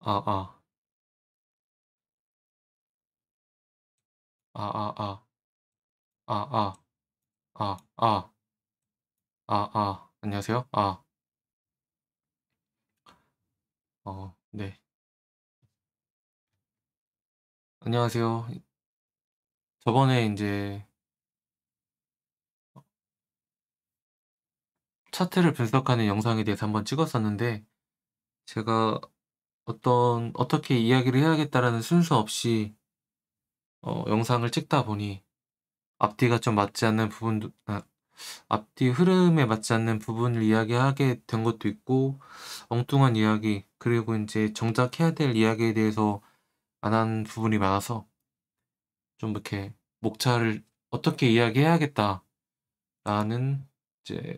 아. 아아아. 아아. 아아. 아아. 안녕하세요. 네. 안녕하세요. 저번에 인제 차트를 분석하는 영상에 대해서 한번 찍었었는데, 제가 어떻게 이야기를 해야겠다라는 순서 없이 영상을 찍다 보니 앞뒤가 좀 맞지 않는 부분도 앞뒤 흐름에 맞지 않는 부분을 이야기하게 된 것도 있고, 엉뚱한 이야기, 그리고 인제 정작 해야 될 이야기에 대해서 안 한 부분이 많아서 좀 이렇게 목차를 '어떻게 이야기해야겠다.'라는 이제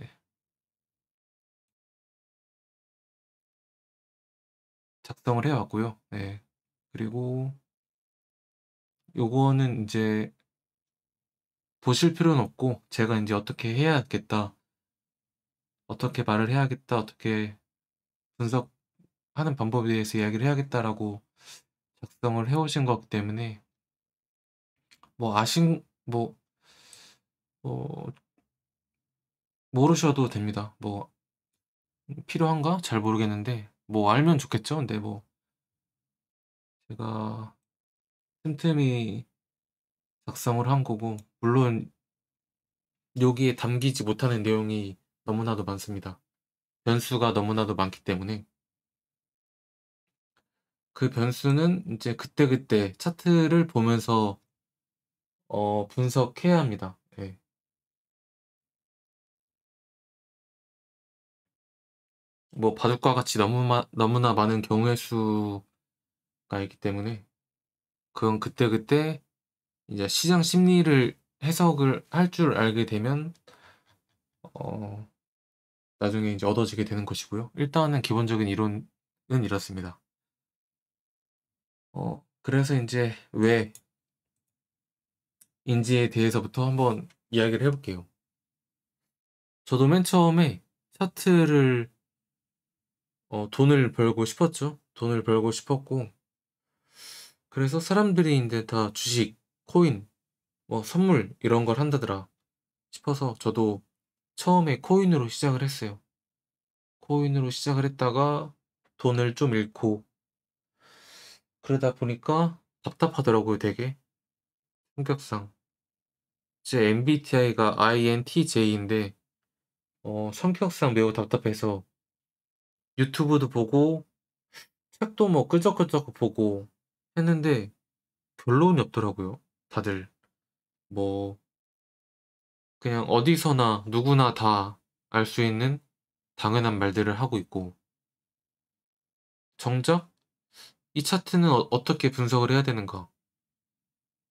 작성을 해 왔고요. 네. 그리고 요거는 인제 보실 필요는 없고, 제가 인제 '어떻게 해야겠다. 어떻게 말을 해야겠다. 어떻게 분석하는 방법에 대해서 이야기를 해야겠다.'라고 작성을 해 오신 거기 때문에, 뭐 아신 뭐 뭐 모르셔도 됩니다. 뭐 필요한가? 잘 모르겠는데, 뭐 알면 좋겠죠. 근데 뭐 제가 틈틈이 작성을 한 거고, 물론 여기에 담기지 못하는 내용이 너무나도 많습니다. 변수가 너무나도 많기 때문에 그 변수는 인제 그때그때 차트를 보면서 분석해야 합니다. 예. 뭐 바둑과 같이 너무나 많은 경우의 수가 있기 때문에, 그건 그때그때 이제 시장 심리를 해석을 할 줄 알게 되면 어 나중에 인제 얻어지게 되는 것이고요. 일단은 기본적인 이론은 이렇습니다. 그래서 인제 왜 인지에 대해서부터 한번 이야기를 해 볼게요. 저도 맨 처음에 차트를 돈을 벌고 싶었죠. 돈을 벌고 싶었고, 그래서 사람들이 인제 다 주식, 코인, 뭐 선물 이런 걸 한다더라 싶어서 저도 처음에 코인으로 시작을 했어요. 코인으로 시작을 했다가 돈을 좀 잃고, 그러다 보니까 답답하더라고요 되게, 성격상. 제 MBTI가 INTJ인데 성격상 매우 답답해서 유튜브도 보고 책도 뭐 끄적끄적 보고 했는데 결론이 없더라고요 다들. 뭐 그냥 어디서나 누구나 다 알 수 있는 당연한 말들을 하고 있고, 정작 이 차트는 어떻게 분석을 해야 되는가,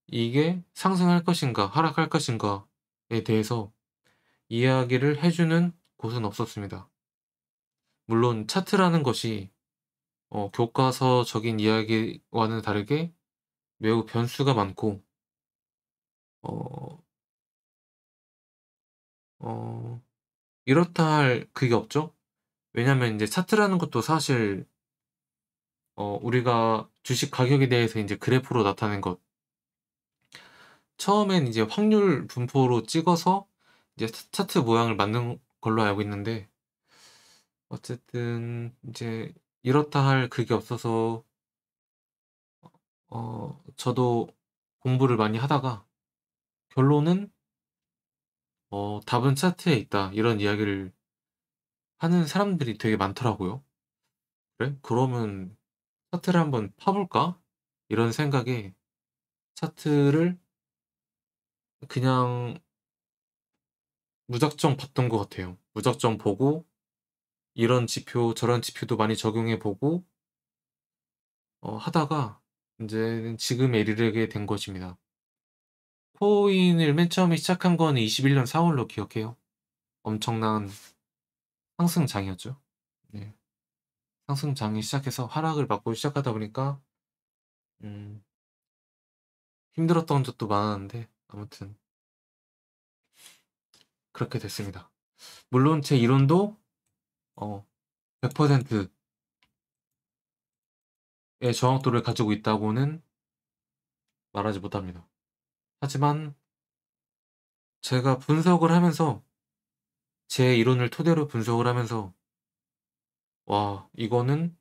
이게 상승할 것인가 하락할 것인가에 대해서 이야기를 해 주는 곳은 없었습니다. 물론 차트라는 것이 교과서적인 이야기와는 다르게 매우 변수가 많고, 어 어 이렇다 할 그게 없죠. 왜냐하면 인제 차트라는 것도 사실 우리가 주식 가격에 대해서 인제 그래프로 나타낸 것, 처음엔 이제 확률 분포로 찍어서 이제 차트 모양을 만든 걸로 알고 있는데, 어쨌든 인제 이렇다 할 그게 없어서 저도 공부를 많이 하다가 결론은 "답은 차트에 있다." 이런 이야기를 하는 사람들이 되게 많더라고요. '그래? 그러면 차트를 한번 파 볼까?' 이런 생각에 차트를 그냥 무작정 봤던 것 같아요. 무작정 보고 이런 지표 저런 지표도 많이 적용해 보고 하다가 인제는 지금에 이르게 된 것입니다. 코인을 맨 처음에 시작한 거는 21년 4 월로 기억해요. 엄청난 상승장이었죠. 네. 상승장이 시작해서 하락을 맞고 시작하다 보니까 음 힘들었던 적도 많았는데, 아무튼 그렇게 됐습니다. 물론 제 이론도 100% 정확도를 가지고 있다고는 말하지 못합니다. 하지만 제가 분석을 하면서 제 이론을 토대로 분석을 하면서 '와 이거는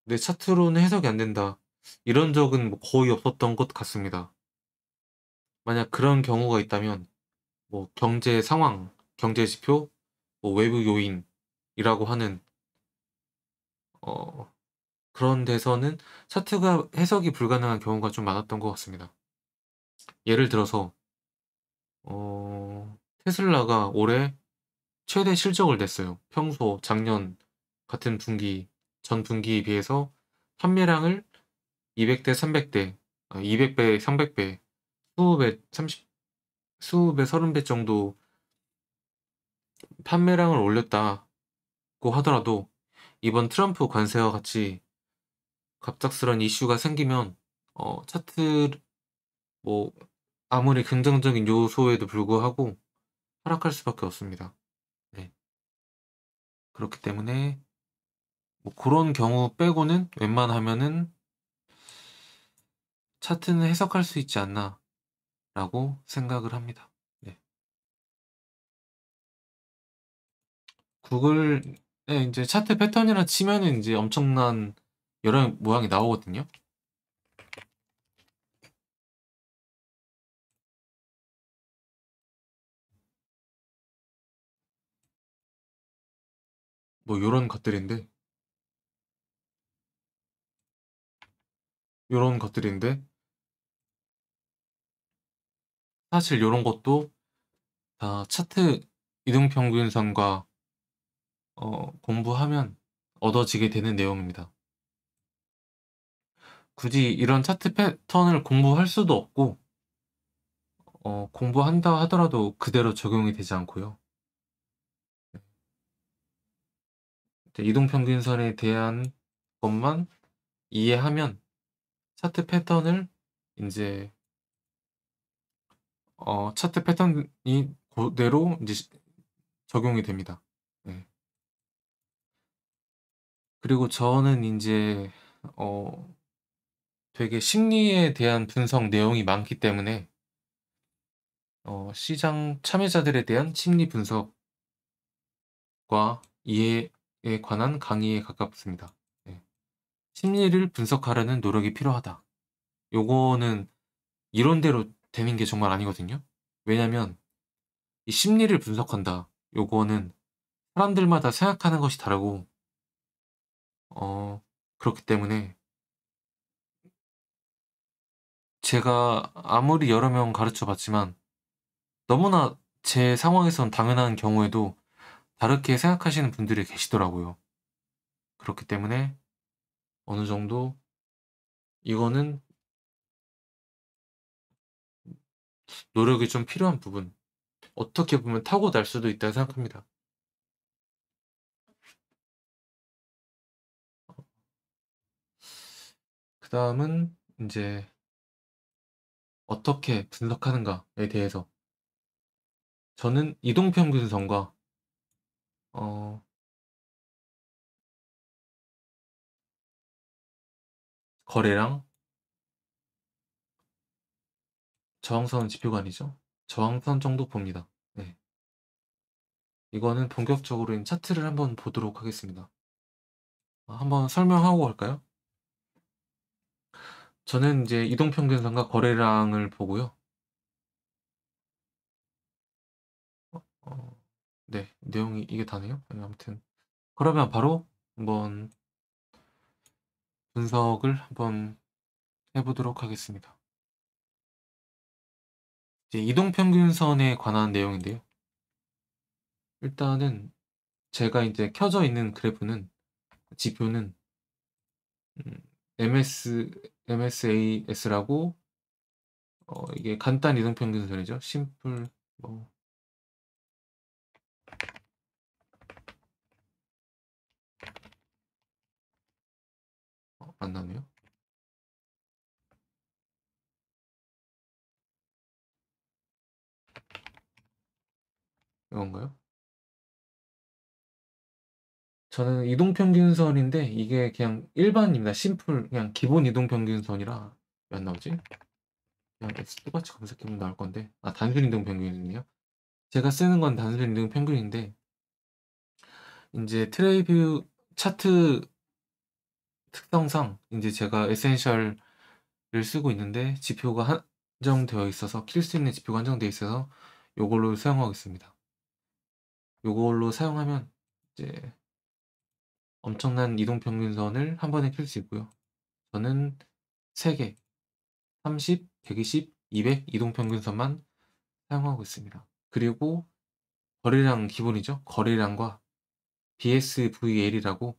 내 차트로는 해석이 안 된다.' 이런 적은 뭐 거의 없었던 것 같습니다. 만약 그런 경우가 있다면 뭐 경제 상황, 경제 지표, 뭐 외부 요인이라고 하는 어 그런 데서는 차트가 해석이 불가능한 경우가 좀 많았던 것 같습니다. 예를 들어서 테슬라가 올해 최대 실적을 냈어요. 평소 작년 같은 분기 전 분기에 비해서 판매량을 200대 300대 200배 300배20배 30 20배 30배 정도 판매량을 올렸다고 하더라도 이번 트럼프 관세와 같이 갑작스런 이슈가 생기면 차트 뭐 아무리 긍정적인 요소에도 불구하고 하락할 수밖에 없습니다. 네. 그렇기 때문에 뭐 고런 경우 빼고는 웬만하면은 '차트는 해석할 수 있지 않나.'라고 생각을 합니다. 네. 구글에 인제 차트 패턴이라 치면은 인제 엄청난 여러 모양이 나오거든요. 뭐 요런 것들인데 요런 것들인데 사실 요런 것도 다 차트 이동평균선과 공부하면 얻어지게 되는 내용입니다. 굳이 이런 차트 패턴을 공부할 수도 없고 공부한다 하더라도 그대로 적용이 되지 않고요. 이제 이동평균선에 대한 것만 이해하면 차트 패턴을 인제 차트 패턴이 고대로 인제 적용이 됩니다. 네. 그리고 저는 인제 어 되게 심리에 대한 분석 내용이 많기 때문에 시장 참여자들에 대한 심리 분석과 이해에 관한 강의에 가깝습니다. 네. '심리를 분석하려는 노력이 필요하다.' 요거는 이론대로 되는 게 정말 아니거든요. 왜냐면 이 심리를 분석한다. 요거는 사람들마다 생각하는 것이 다르고 그렇기 때문에 제가 아무리 여러 명 가르쳐 봤지만 너무나 제 상황에선 당연한 경우에도 다르게 생각하시는 분들이 계시더라고요. 그렇기 때문에 어느 정도 이거는 노력이 좀 필요한 부분, 어떻게 보면 타고날 수도 있다고 생각합니다. 그다음은 인제 어떻게 분석하는가에 대해서 저는 이동평균선과 어 거래량 저항선은 지표가 아니죠. 저항선 정도 봅니다. 네. 이거는 본격적으로 차트를 한번 보도록 하겠습니다. 한번 설명하고 갈까요? 저는 이제 이동평균선과 거래량을 보고요. 어 네. 내용이 이게 다네요. 네 아무튼 그러면 바로 한번 분석을 한번 해 보도록 하겠습니다. 이제 이동평균선에 관한 내용인데요. 일단은 제가 인제 켜져 있는 그래프는 지표는 음 MSAS라고 이게 간단 이동평균선이죠. 심플 뭐 안 나오네요. 이건가요? 저는 이동평균선인데 이게 그냥 일반입니다. 심플 그냥 기본 이동평균선이라 왜 안 나오지? 그냥 똑같이 검색해보면 나올 건데 단순 이동평균이네요. 제가 쓰는 건 단순 이동평균인데 인제 트레이뷰 차트 특성상 인제 제가 에센셜을 쓰고 있는데 지표가 한정되어 있어서 킬 수 있는 지표가 한정되어 있어서 요걸로 사용하고 있습니다. 요걸로 사용하면 이제 엄청난 이동평균선을 한 번에 킬 수 있고요. 저는 3개 30, 120, 200 이동평균선만 사용하고 있습니다. 그리고 거래량 기본이죠. 거래량과 BSVL이라고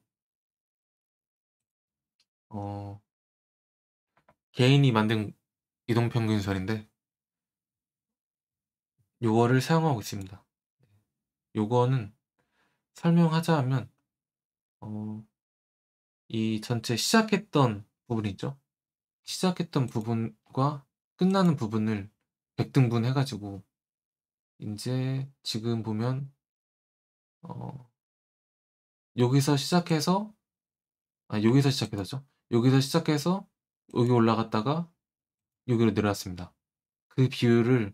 개인이 만든 이동평균선인데 요거를 사용하고 있습니다. 요거는 설명하자면 이 전체 시작했던 부분이 있죠. 시작했던 부분과 끝나는 부분을 백등분 해 가지고 인제 지금 보면 여기서 시작해서 여기서 시작해서죠. 여기서 시작해서 여기 올라갔다가 여기로 내려왔습니다. 그 비율을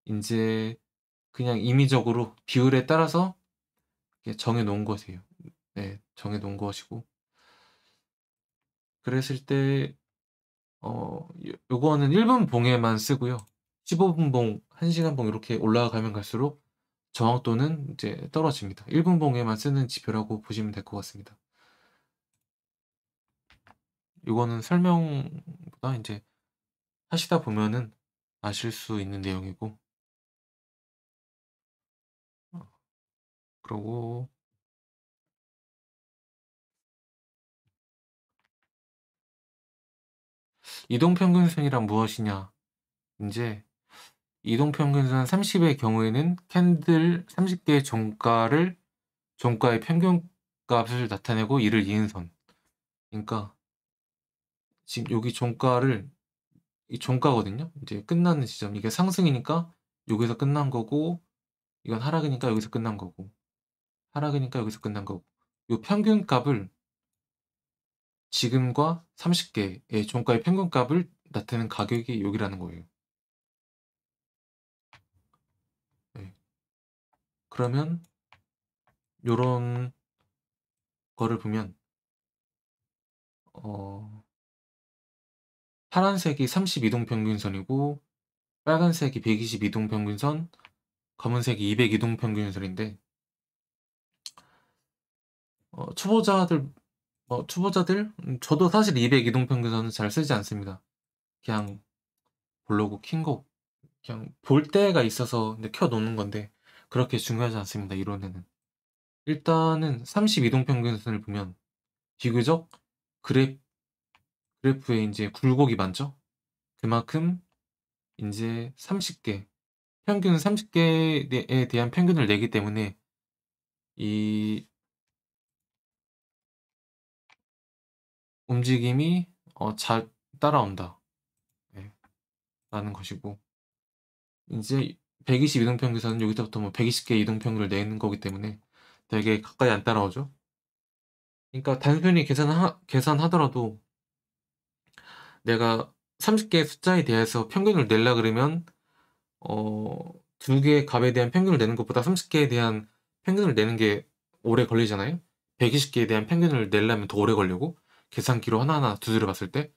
인제 그냥 임의적으로 비율에 따라서 이렇게 정해 놓은 것이에요. 네. 정해 놓은 것이고 그랬을 때 요거는 1분 봉에만 쓰고요. 15분 봉, 1 시간 봉 이렇게 올라가면 갈수록 정확도는 이제 떨어집니다. 1분 봉에만 쓰는 지표라고 보시면 될 것 같습니다. 요거는 설명보다 인제 하시다 보면은 아실 수 있는 내용이고 그러고 이동평균선이란 무엇이냐. 인제 이동평균선 30의 경우에는 캔들 30개의 종가의 평균값을 나타내고 이를 이은 선. 그러니까 지금 여기 종가를 이 종가거든요. 이제 끝나는 지점 이게 상승이니까 여기서 끝난 거고 이건 하락이니까 여기서 끝난 거고 하락이니까 여기서 끝난 거고 요 평균값을 지금과 30개의 종가의 평균값을 나타내는 가격이 여기라는 거예요. 네. 그러면 요런 거를 보면 어 파란색이 30 이동평균선이고 빨간색이 120 이동평균선, 검은색이 200 이동평균선인데 초보자들 저도 사실 200 이동평균선은 잘 쓰지 않습니다. 그냥 보려고 킨 거 그냥 볼 때가 있어서 근데 켜 놓는 건데 그렇게 중요하지 않습니다, 이론에는. 일단은 30 이동평균선을 보면 비교적 그래 그래프에 인제 굴곡이 많죠. 그만큼 인제 30개 평균 30개에 대한 평균을 내기 때문에 이 움직임이 잘 따라온다. 네. 라는 것이고 인제 120 이동평균선은 여기서부터 뭐 120 개의 이동평균을 내는 거기 때문에 되게 가까이 안 따라오죠. 그러니까 단순히 계산하더라도 내가 30 개의 숫자에 대해서 평균을 내려 그러면 2 개의 값에 대한 평균을 내는 것보다 30 개에 대한 평균을 내는 게 오래 걸리잖아요. 120 개에 대한 평균을 내려면 더 오래 걸리고 계산기로 하나하나 두드려 봤을 때.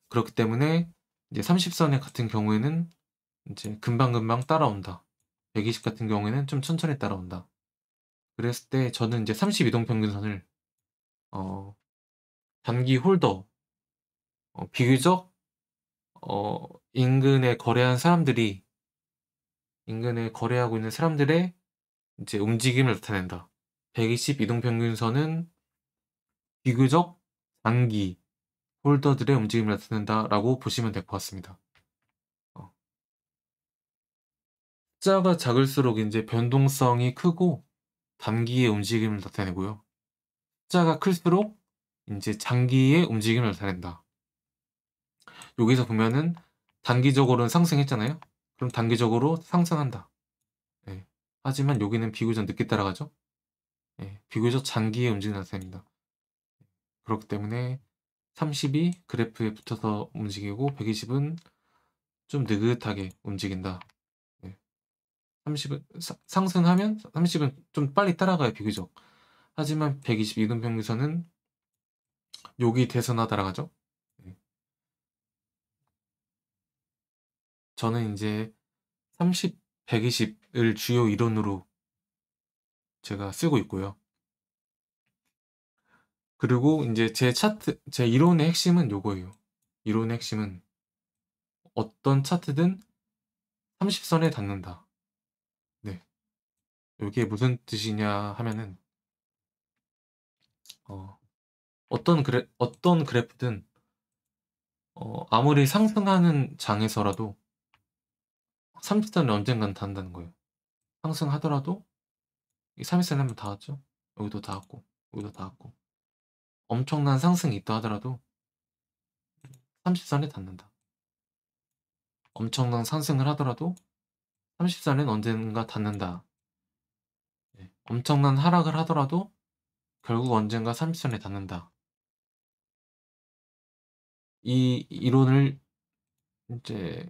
그렇기 때문에 이제 30 선에 같은 경우에는 인제 금방금방 따라온다. 120 같은 경우에는 좀 천천히 따라온다. 그랬을 때 저는 인제 30 이동평균선을 어 단기 홀더 비교적 어 인근에 거래한 사람들이 인근에 거래하고 있는 사람들의 이제 움직임을 나타낸다. 120 이동평균선은 비교적 단기 홀더들의 움직임을 나타낸다라고 보시면 될 것 같습니다. 어 숫자가 작을수록 인제 변동성이 크고 단기의 움직임을 나타내고요. 숫자가 클수록 인제 장기의 움직임을 나타낸다. 여기서 보면은 단기적으로는 상승했잖아요. 그럼 단기적으로 상승한다. 네. 하지만 여기는 비교적 늦게 따라가죠. 예, 비교적 장기에 움직이는 자세입니다. 그렇기 때문에 30이 그래프에 붙어서 움직이고 120은 좀 느긋하게 움직인다. 예, 30은 상승하면 30은 좀 빨리 따라가요, 비교적. 하지만 120 이동평균선은 여기 대선 따라가죠. 예, 저는 이제 30, 120을 주요 이론으로 제가 쓰고 있고요. 그리고 이제 제 차트, 제 이론의 핵심은 요거예요. 이론의 핵심은 어떤 차트든 30선에 닿는다. 네. 이게 무슨 뜻이냐 하면은, 어, 어떤 그래프든, 아무리 상승하는 장에서라도 30선에 언젠간 닿는다는 거예요. 상승하더라도 이 30선에 한번 닿았죠? 여기도 닿았고, 여기도 닿았고. 엄청난 상승이 있다 하더라도 30선에 닿는다. 엄청난 상승을 하더라도 30선엔 언젠가 닿는다. 네. 엄청난 하락을 하더라도 결국 언젠가 30선에 닿는다. 이 이론을 이제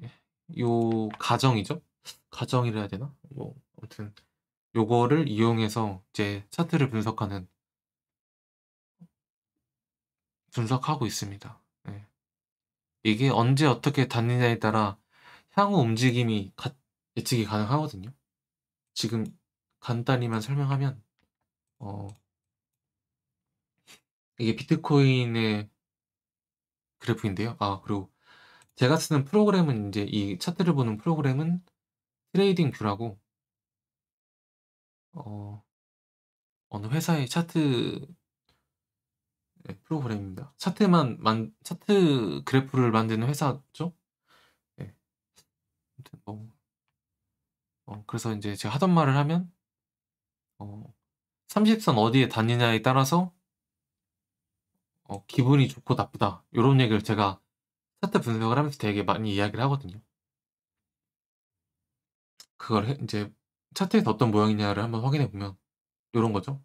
요 가정이죠? 가정이라 해야 되나? 뭐 아무튼 요거를 이용해서 이제 차트를 분석하고 있습니다. 네. 이게 언제 어떻게 닿느냐에 따라 향후 움직임이 예측이 가능하거든요. 지금 간단히만 설명하면 어, 이게 비트코인의 그래프인데요. 아, 그리고 제가 쓰는 프로그램은 이제 이 차트를 보는 프로그램은 트레이딩 뷰라고 어느 회사의 차트 프로그램입니다. 차트 그래프를 만드는 회사죠. 네, 아무튼 그래서 이제 제가 하던 말을 하면 어, 30선 어디에 다니냐에 따라서 기분이 좋고 나쁘다 이런 얘기를 제가 차트 분석을 하면서 되게 많이 이야기를 하거든요. 이제 차트에서 어떤 모양이냐를 한번 확인해 보면 이런 거죠.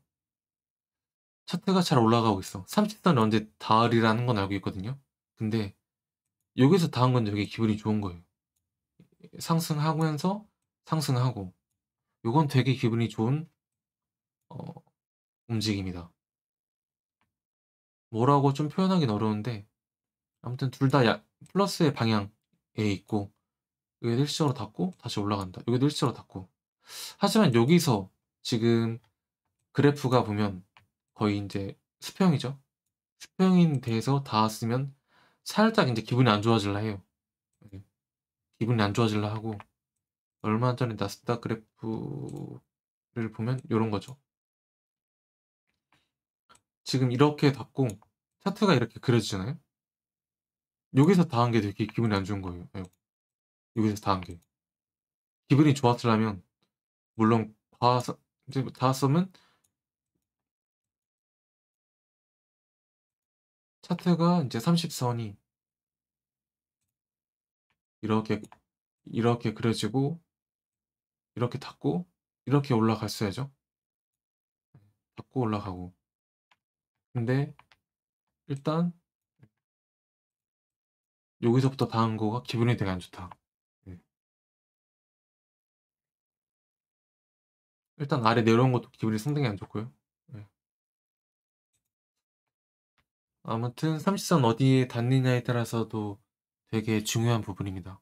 차트가 잘 올라가고 있어. 30선을 언제 닿으리라는 건 알고 있거든요. 근데 여기서 닿은 건 되게 기분이 좋은 거예요. 상승하면서 상승하고 이건 되게 기분이 좋은 어, 움직임이다. 뭐라고 좀 표현하긴 어려운데 아무튼 둘 다 플러스의 방향에 있고 여기도 일시적으로 닿고 다시 올라간다. 여기도 일시적으로 닿고. 하지만 여기서 지금 그래프가 보면 거의 이제 수평이죠. 수평인 데에서 닿았으면 살짝 이제 기분이 안 좋아질라 해요. 네. 기분이 안 좋아질라 하고 얼마 전에 나스닥 그래프를 보면 이런 거죠. 지금 이렇게 닿고 차트가 이렇게 그려지잖아요. 여기서 닿은 게 되게 기분이 안 좋은 거예요. 여기서 닿은 게. 기분이 좋았으려면 물론 이제 닿았으면 차트가 이제 30선이 이렇게 이렇게 그려지고 이렇게 닿고 이렇게 올라갔어야죠. 닿고 올라가고. 근데 일단 여기서부터 닿은 거가 기분이 되게 안 좋다. 네. 일단 아래 내려온 것도 기분이 상당히 안 좋고요. 네. 아무튼 30선 어디에 닿느냐에 따라서도 되게 중요한 부분입니다.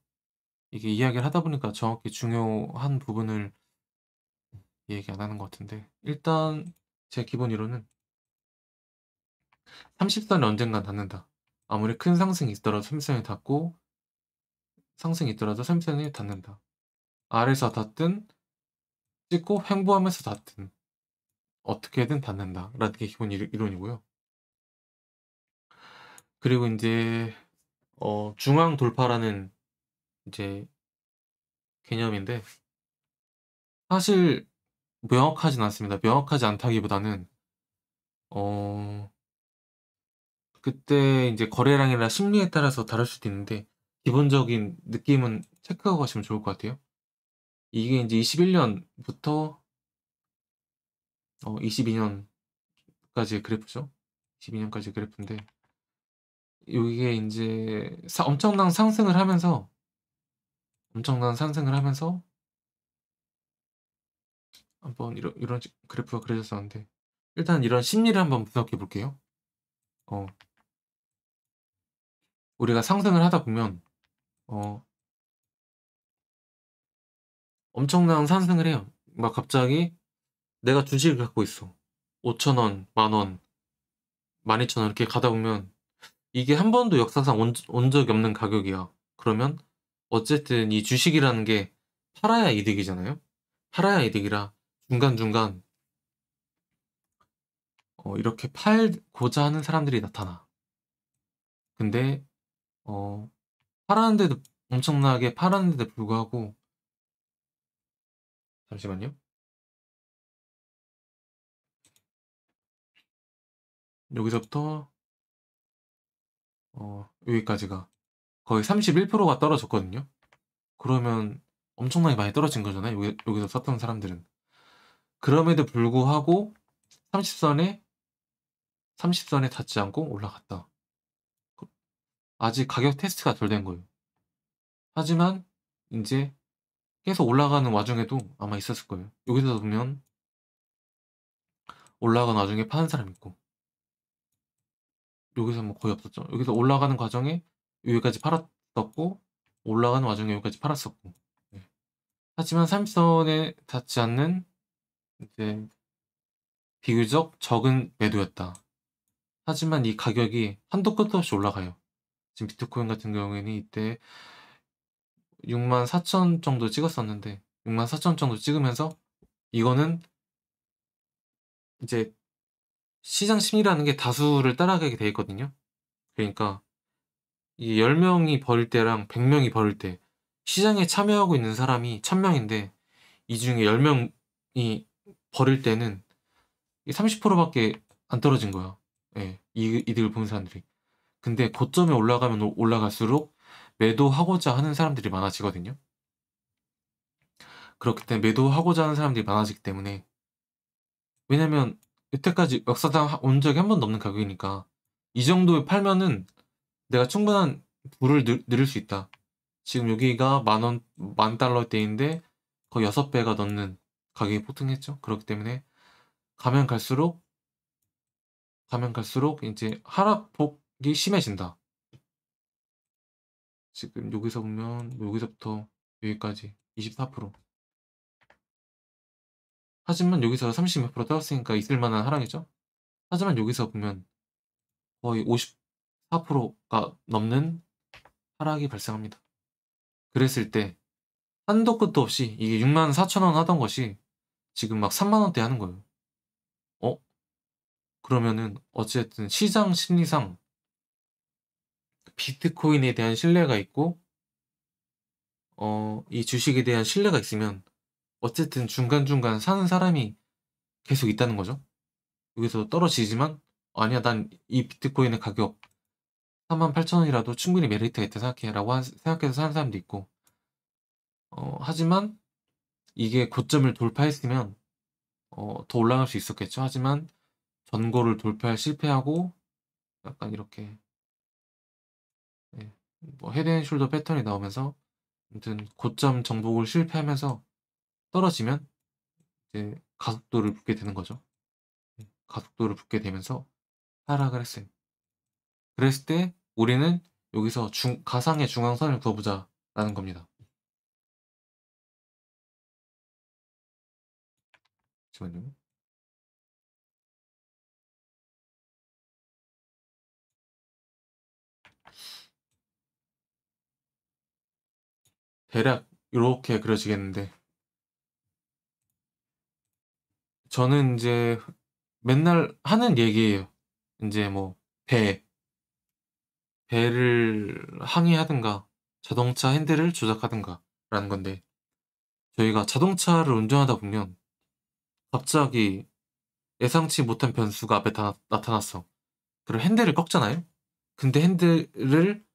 이게 이야기를 하다 보니까 정확히 중요한 부분을 얘기 안 하는 것 같은데 일단 제 기본 이론은 30선에 언젠간 닿는다. 아무리 큰 상승이 있더라도 30선에 닿고 상승이 있더라도 30선에 닿는다. 아래서 닿든 찍고 횡보하면서 닿든 어떻게든 닿는다. 라는 게 기본 이론이고요. 그리고 이제 중앙 돌파라는 이제 개념인데 사실 명확하진 않습니다. 명확하지 않다기보다는 어 그때 이제 거래량이나 심리에 따라서 다를 수도 있는데 기본적인 느낌은 체크하고 가시면 좋을 것 같아요. 이게 이제 21년부터 22년까지의 그래프죠. 22년까지 그래프인데 이게 인제 엄청난 상승을 하면서 한번 이런 그래프가 그려졌었는데 일단 이런 심리를 한번 분석해 볼게요. 어 우리가 상승을 하다 보면 어 엄청난 상승을 해요. 막 갑자기 내가 주식을 갖고 있어. 5,000원, 10,000원, 12,000원 이렇게 가다 보면 이게 한 번도 역사상 온 적이 없는 가격이야. 그러면 어쨌든 이 주식이라는 게 팔아야 이득이잖아요. 팔아야 이득이라 중간중간 이렇게 팔고자 하는 사람들이 나타나. 근데 어 팔았는데도 엄청나게 팔았는데도 불구하고 잠시만요. 여기서부터 여기까지가 거의 31%가 떨어졌거든요. 그러면 엄청나게 많이 떨어진 거잖아요. 여기서 샀던 사람들은. 그럼에도 불구하고 30선에 30선에 닿지 않고 올라갔다. 아직 가격 테스트가 덜 된 거예요. 하지만 인제 계속 올라가는 와중에도 아마 있었을 거예요. 여기서 보면 올라가는 와중에 파는 사람 있고 여기서 뭐 거의 없었죠. 여기서 올라가는 과정에 여기까지 팔았었고 올라가는 와중에 여기까지 팔았었고. 네. 하지만 30선에 닿지 않는 이제 비교적 적은 매도였다. 하지만 이 가격이 한도 끝도 없이 올라가요. 지금 비트코인 같은 경우에는 이때 64,000 정도 찍었었는데 64,000 정도 찍으면서 이거는 이제 시장 심리라는 게 다수를 따라가게 돼 있거든요. 그러니까 이 10명이 버릴 때랑 100명이 버릴 때 시장에 참여하고 있는 사람이 1,000명인데 이 중에 10명이 버릴 때는 이 30%밖에 안 떨어진 거야. 예. 이득을 보는 사람들이. 근데 고점에 올라가면 올라갈수록 매도하고자 하는 사람들이 많아지거든요. 그렇기 때문에 매도하고자 하는 사람들이 많아지기 때문에 왜냐면 여태까지 역사상 온 적이 한 번도 없는 가격이니까 이 정도에 팔면은 내가 충분한 부를 누릴 수 있다. 지금 여기가 10,000원, 10,000달러대인데 거의 6배가 넘는 가격이 폭등했죠. 그렇기 때문에 가면 갈수록 이제 하락폭이 심해진다. 지금 여기서 보면 여기서부터 여기까지 24%. 하지만 여기서 30 몇 프로 떨어졌으니까 있을 만한 하락이죠. 하지만 여기서 보면 거의 54%가 넘는 하락이 발생합니다. 그랬을 때 한도 끝도 없이 이게 64,000원 하던 것이 지금 막 30,000원대 하는 거예요. 그러면은 어쨌든 시장 심리상 비트코인에 대한 신뢰가 있고 이 주식에 대한 신뢰가 있으면 어쨌든 중간중간 사는 사람이 계속 있다는 거죠. 여기서 떨어지지만 아니야 난 이 비트코인의 가격 48,000원이라도 충분히 메리트가 있다 생각해라고 생각해서 사는 사람도 있고 하지만 이게 고점을 돌파했으면 더 올라갈 수 있었겠죠. 하지만 전고를 실패하고 약간 이렇게 예, 뭐 헤드앤숄더 패턴이 나오면서 아무튼 고점 정복을 실패하면서 떨어지면 이제 가속도를 붙게 되는 거죠. 가속도를 붙게 되면서 하락을 했어요. 그랬을 때 우리는 여기서 가상의 중앙선을 그어보자라는 겁니다. 잠시만요. 대략 이렇게 그려지겠는데 저는 이제 맨날 하는 얘기예요. 이제 뭐 배를 항해하든가 자동차 핸들을 조작하든가 라는 건데 저희가 자동차를 운전하다 보면 갑자기 예상치 못한 변수가 앞에 나타났어. 그리고 핸들을 꺾잖아요. 근데 핸들을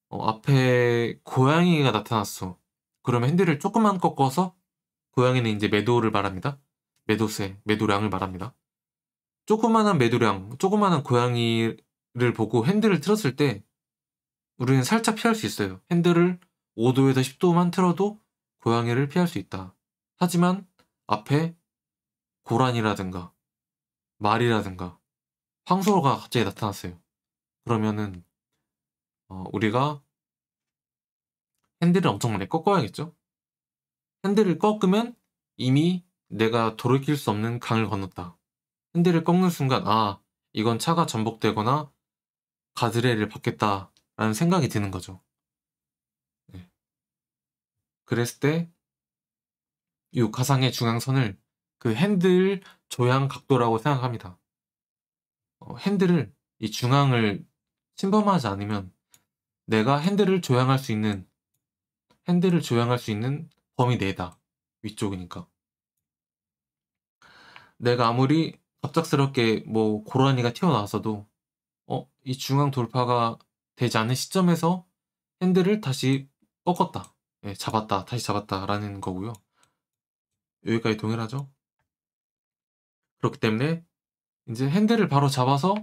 앞에 고양이가 나타났어. 그러면 핸들을 조금만 꺾어서 고양이는 이제 매도를 말합니다. 매도량을 말합니다. 조그마한 매도량, 조그마한 고양이를 보고 핸들을 틀었을 때 우리는 살짝 피할 수 있어요. 핸들을 5도에서 10도만 틀어도 고양이를 피할 수 있다. 하지만 앞에 고란이라든가 말이라든가 황소가 갑자기 나타났어요. 그러면은 우리가 핸들을 엄청 많이 꺾어야겠죠? 핸들을 꺾으면 이미 내가 돌이킬 수 없는 강을 건넜다. 핸들을 꺾는 순간 이건 차가 전복되거나 가드레일을 받겠다라는 생각이 드는 거죠. 네. 그랬을 때 이 가상의 중앙선을 그 핸들 조향 각도라고 생각합니다. 핸들을 이 중앙을 침범하지 않으면 내가 핸들을 조향할 수 있는 범위 내다. 위쪽이니까. 내가 아무리 갑작스럽게 뭐 고라니가 튀어나왔어도 이 중앙 돌파가 되지 않은 시점에서 핸들을 다시 꺾었다. 예, 잡았다. 다시 잡았다라는 거고요. 여기까지 동일하죠? 그렇기 때문에 이제 핸들을 바로 잡아서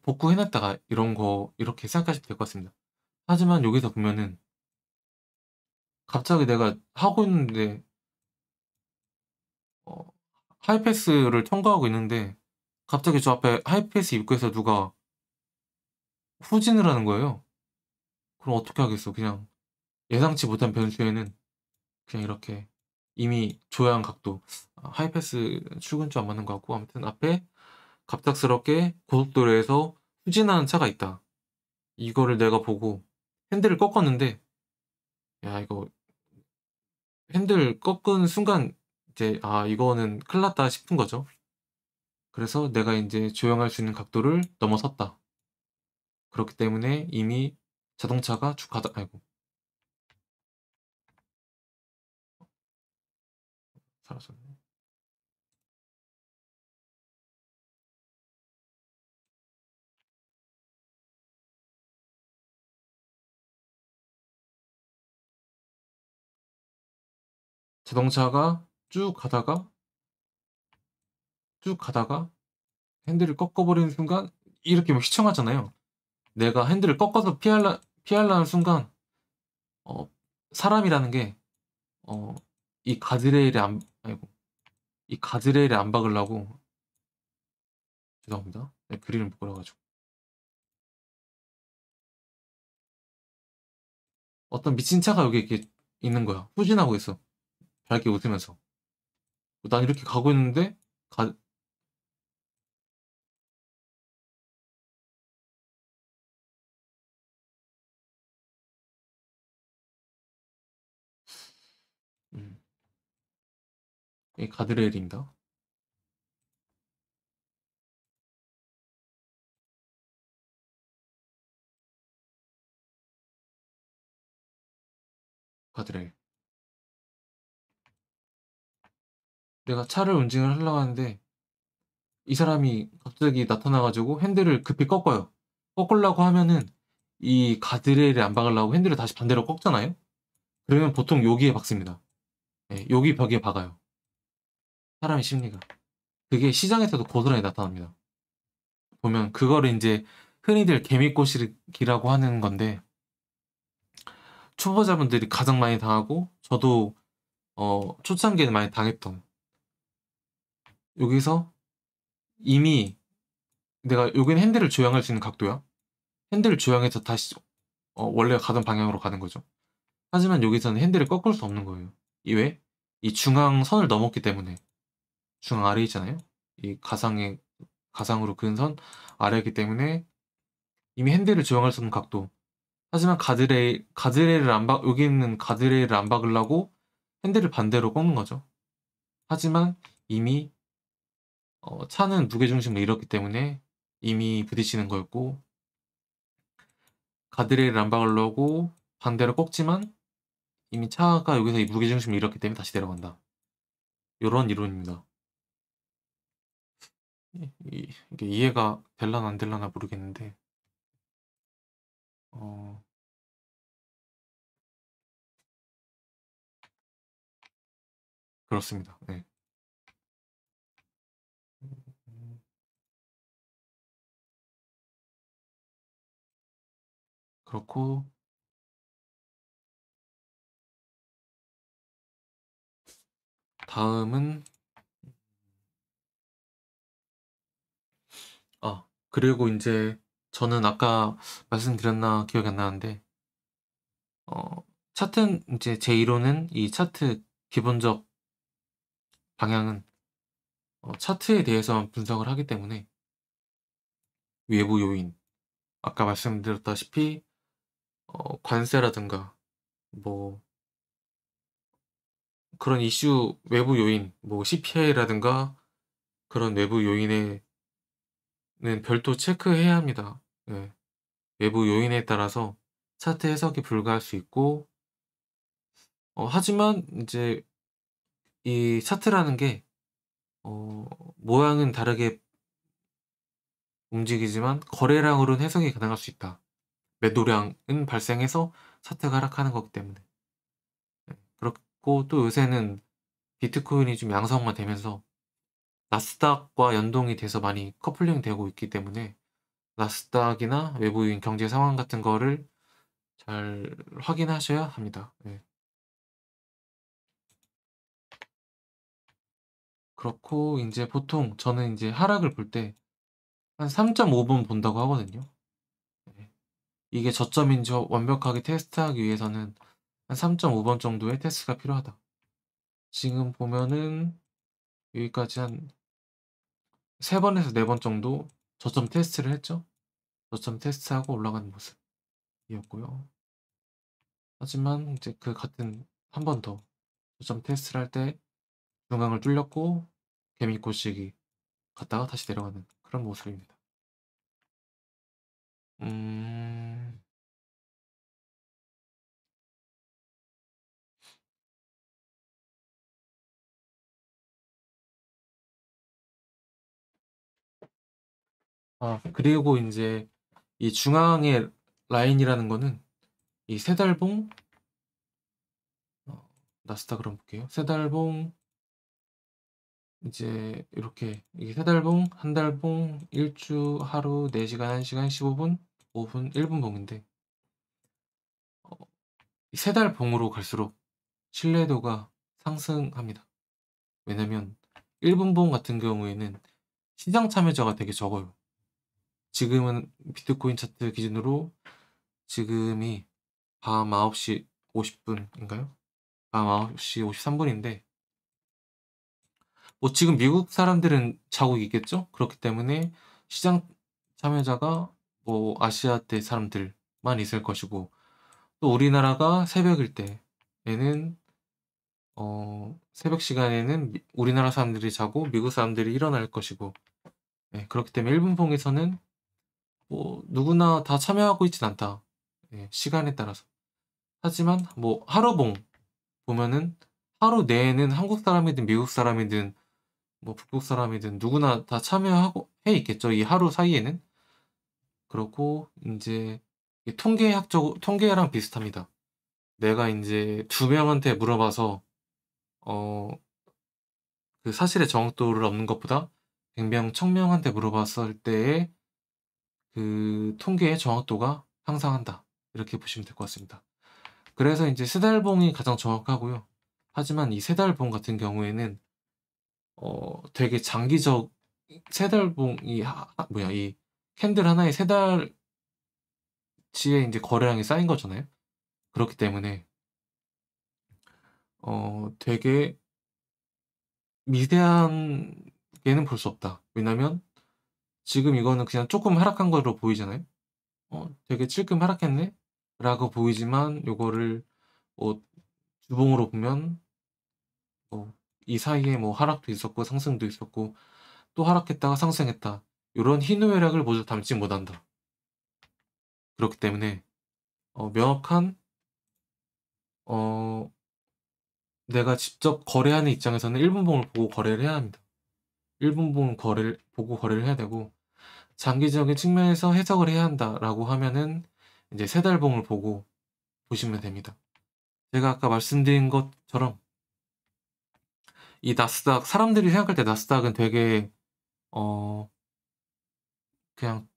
복구해놨다가 이런 거 이렇게 생각하시면 될 것 같습니다. 하지만 여기서 보면은 갑자기 내가 하고 있는데 어, 하이패스를 통과하고 있는데 갑자기 저 앞에 하이패스 입구에서 누가 후진을 하는 거예요. 그럼 어떻게 하겠어? 그냥 예상치 못한 변수에는 그냥 이렇게 이미 조향 각도 하이패스 출근줄 안 맞는 것 같고 아무튼 앞에 갑작스럽게 고속도로에서 후진하는 차가 있다. 이거를 내가 보고 핸들을 꺾었는데 야 이거 핸들 꺾은 순간 이제 이거는 큰일 났다 싶은 거죠. 그래서 내가 이제 조향할 수 있는 각도를 넘어섰다. 그렇기 때문에 이미 자동차가 쭉 가다 아이고 사라졌네. 자동차가 쭉 가다가 핸들을 꺾어버리는 순간 이렇게 막 휘청하잖아요. 내가 핸들을 꺾어서 피하려는 순간 어, 사람이라는 게 어, 이 가드레일에 안 박으려고 죄송합니다. 네, 그림을 못 그려가지고 어떤 미친 차가 여기 이렇게 있는 거야. 후진하고 있어. 밝게 웃으면서. 난 이렇게 가고 있는데 가, 음, 이 가드레일입니다. 가드레일. 내가 차를 운전을 하려고 하는데 이 사람이 갑자기 나타나가지고 핸들을 급히 꺾어요. 꺾으려고 하면은 이 가드레일에 안 박으려고 핸들을 다시 반대로 꺾잖아요. 그러면 보통 여기에 박습니다. 네, 여기 벽에 박아요. 사람의 심리가. 그게 시장에서도 고스란히 나타납니다. 보면 그거를 이제 흔히들 개미꼬시기라고 하는 건데 초보자분들이 가장 많이 당하고 저도 초창기에는 많이 당했던 여기서 이미 내가 여기는 핸들을 조향할 수 있는 각도야. 핸들을 조향해서 다시 원래 가던 방향으로 가는 거죠. 하지만 여기서는 핸들을 꺾을 수 없는 거예요. 이 왜? 이 중앙선을 넘었기 때문에 중앙 아래 있잖아요. 이 가상으로 그은 선 아래이기 때문에 이미 핸들을 조향할 수 없는 각도. 하지만 가드레일을 여기 있는 가드레일을 안 박으려고 핸들을 반대로 꺾는 거죠. 하지만 이미 차는 무게중심을 잃었기 때문에 이미 부딪히는 거였고 가드레일을 안 박으려고 반대로 꺾지만 이미 차가 여기서 이 무게중심을 잃었기 때문에 다시 내려간다. 이런 이론입니다. 이게 이해가 될라나 안 될라나 모르겠는데 어, 그렇습니다. 네. 그렇고 다음은 그리고 인제 저는 아까 말씀드렸나 기억이 안 나는데 차트는 인제 제 이론은 이 차트 기본적 방향은 차트에 대해서만 분석을 하기 때문에 외부 요인, 아까 말씀드렸다시피 관세라든가 뭐 그런 이슈 외부 요인, 뭐 CPI라든가 그런 외부 요인에는 별도 체크해야 합니다. 예. 외부 요인에 따라서 차트 해석이 불가할 수 있고 하지만 인제 이 차트라는 게 어 모양은 다르게 움직이지만 거래량으로는 해석이 가능할 수 있다. 매도량은 발생해서 차트가 하락하는 거기 때문에. 그렇고 또 요새는 비트코인이 좀 양성화되면서 나스닥과 연동이 돼서 많이 커플링 되고 있기 때문에 나스닥이나 외부인 경제 상황 같은 거를 잘 확인하셔야 합니다. 예. 그렇고 인제 보통 저는 인제 하락을 볼 때 한 3.5분 본다고 하거든요. 예. 이게 저점인지 완벽하게 테스트하기 위해서는 한 3.5번 정도의 테스트가 필요하다. 지금 보면은 여기까지 한 3 번에서 4번 정도 저점 테스트를 했죠. 저점 테스트하고 올라가는 모습이었고요. 하지만 이제 그 같은 한 번 더 저점 테스트를 할 때 중앙을 뚫렸고 개미꼬시기 갔다가 다시 내려가는 그런 모습입니다. 음. 그리고 인제 이 중앙의 라인이라는 거는 이 세 달봉 나스닥을 한번 볼게요. 세 달봉 이제 이렇게 이게 세 달봉, 한 달봉, 일주, 하루, 4 시간, 1 시간, 15 분, 5 분, 1분 봉인데 이 세 달봉으로 갈수록 신뢰도가 상승합니다. 왜냐면 1분 봉 같은 경우에는 시장 참여자가 되게 적어요. 지금은 비트코인 차트 기준으로 지금이 밤 9시 50 분인가요? 밤 9시 53 분인데 뭐 지금 미국 사람들은 자고 있겠죠? 그렇기 때문에 시장 참여자가 뭐 아시아대 사람들만 있을 것이고 또 우리나라가 새벽일 때에는 새벽 시간에는 우리나라 사람들이 자고 미국 사람들이 일어날 것이고 그렇기 때문에 일본봉에서는 뭐 누구나 다 참여하고 있진 않다. 시간에 따라서. 하지만 뭐 하루봉 보면은 하루 내에는 한국 사람이든 미국 사람이든 뭐 북극 사람이든 누구나 다 참여하고 해 있겠죠, 이 하루 사이에는. 그렇고 인제 이 통계랑 비슷합니다. 내가 인제 2 명한테 물어봐서 어 그 사실의 정확도를 얻는 것보다 100 명, 1000 명한테 물어봤을 때의 그 통계의 정확도가 향상한다. 이렇게 보시면 될 것 같습니다. 그래서 인제 세 달봉이 가장 정확하고요. 하지만 이 세 달봉 같은 경우에는 되게 장기적 세 달봉이 이 캔들 하나에 세 달치의 인제 거래량이 쌓인 거잖아요. 그렇기 때문에 되게 미세하게는 볼 수 없다. 왜냐면 지금 이거는 그냥 쪼끔 하락한 거로 보이잖아요. '되게 찔끔 하락했네.'라고 보이지만 요거를 뭐 주봉으로 보면 이 사이에 뭐 하락도 있었고 상승도 있었고 또 하락했다가 상승했다. 요런 희노애락을 모두 담지 못한다. 그렇기 때문에 명확한 어 내가 직접 거래하는 입장에서는 1 분봉을 보고 거래를 해야 합니다. 1 분봉 거래를 보고 거래를 해야 되고 '장기적인 측면에서 해석을 해야 한다.'라고 하면은 인제 세 달봉을 보고 보시면 됩니다. 제가 아까 말씀드린 것처럼 이 나스닥 사람들이 생각할 때 나스닥은 되게 어 그냥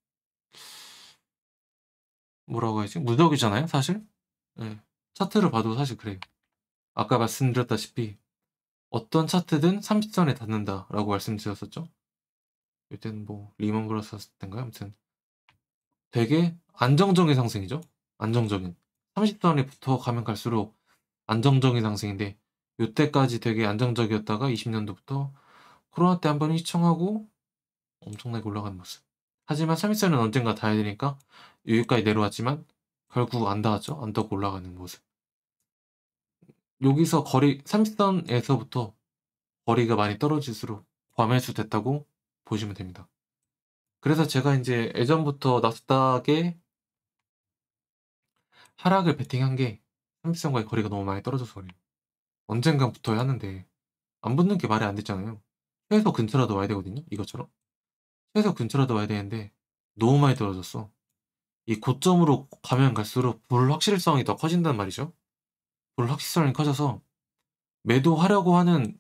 뭐라고 해야지? 무적이잖아요 사실? 예. 차트를 봐도 사실 그래요. 아까 말씀드렸다시피 "어떤 차트든 30선에 닿는다."라고 말씀드렸었죠. 이때는 뭐 리먼 브라더스 때인가요? 아무튼 되게 안정적인 상승이죠. 안정적인. 30선에 붙어 가면 갈수록 안정적인 상승인데 요때까지 되게 안정적이었다가 20년도부터 코로나 때 한번 휘청하고 엄청나게 올라가는 모습. 하지만 30선은 언젠가 닿아야 되니까 여기까지 내려왔지만 결국 안 닿았죠. 안 닿고 올라가는 모습. 여기서 거리 30선에서부터 거리가 많이 떨어질수록 과매수 됐다고 보시면 됩니다. 그래서 제가 인제 예전부터 나스닥에 하락을 베팅한 게 30선과의 거리가 너무 많이 떨어져서 그래요. 언젠간 붙어야 하는데 안 붙는 게 말이 안 되잖아요. 최소 근처라도 와야 되거든요, 이것처럼. 최소 근처라도 와야 되는데 너무 많이 떨어졌어. 이 고점으로 가면 갈수록 불확실성이 더 커진단 말이죠. 불확실성이 커져서 매도하려고 하는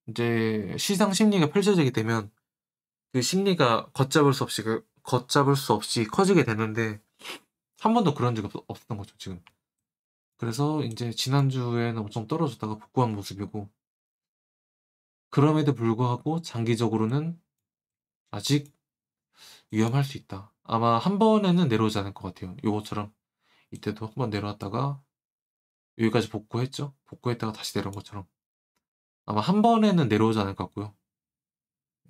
인제 시장 심리가 펼쳐지게 되면 그 심리가 걷잡을 수 없이 커지게 되는데 한 번도 그런 적이 없었던 거죠, 지금. 그래서 인제 지난주에는 엄청 떨어졌다가 복구한 모습이고 그럼에도 불구하고 장기적으로는 아직 위험할 수 있다. 아마 한 번에는 내려오지 않을 것 같아요. 요것처럼 이때도 한 번 내려왔다가 여기까지 복구했죠. 복구했다가 다시 내려온 것처럼. 아마 한 번에는 내려오지 않을 것 같고요.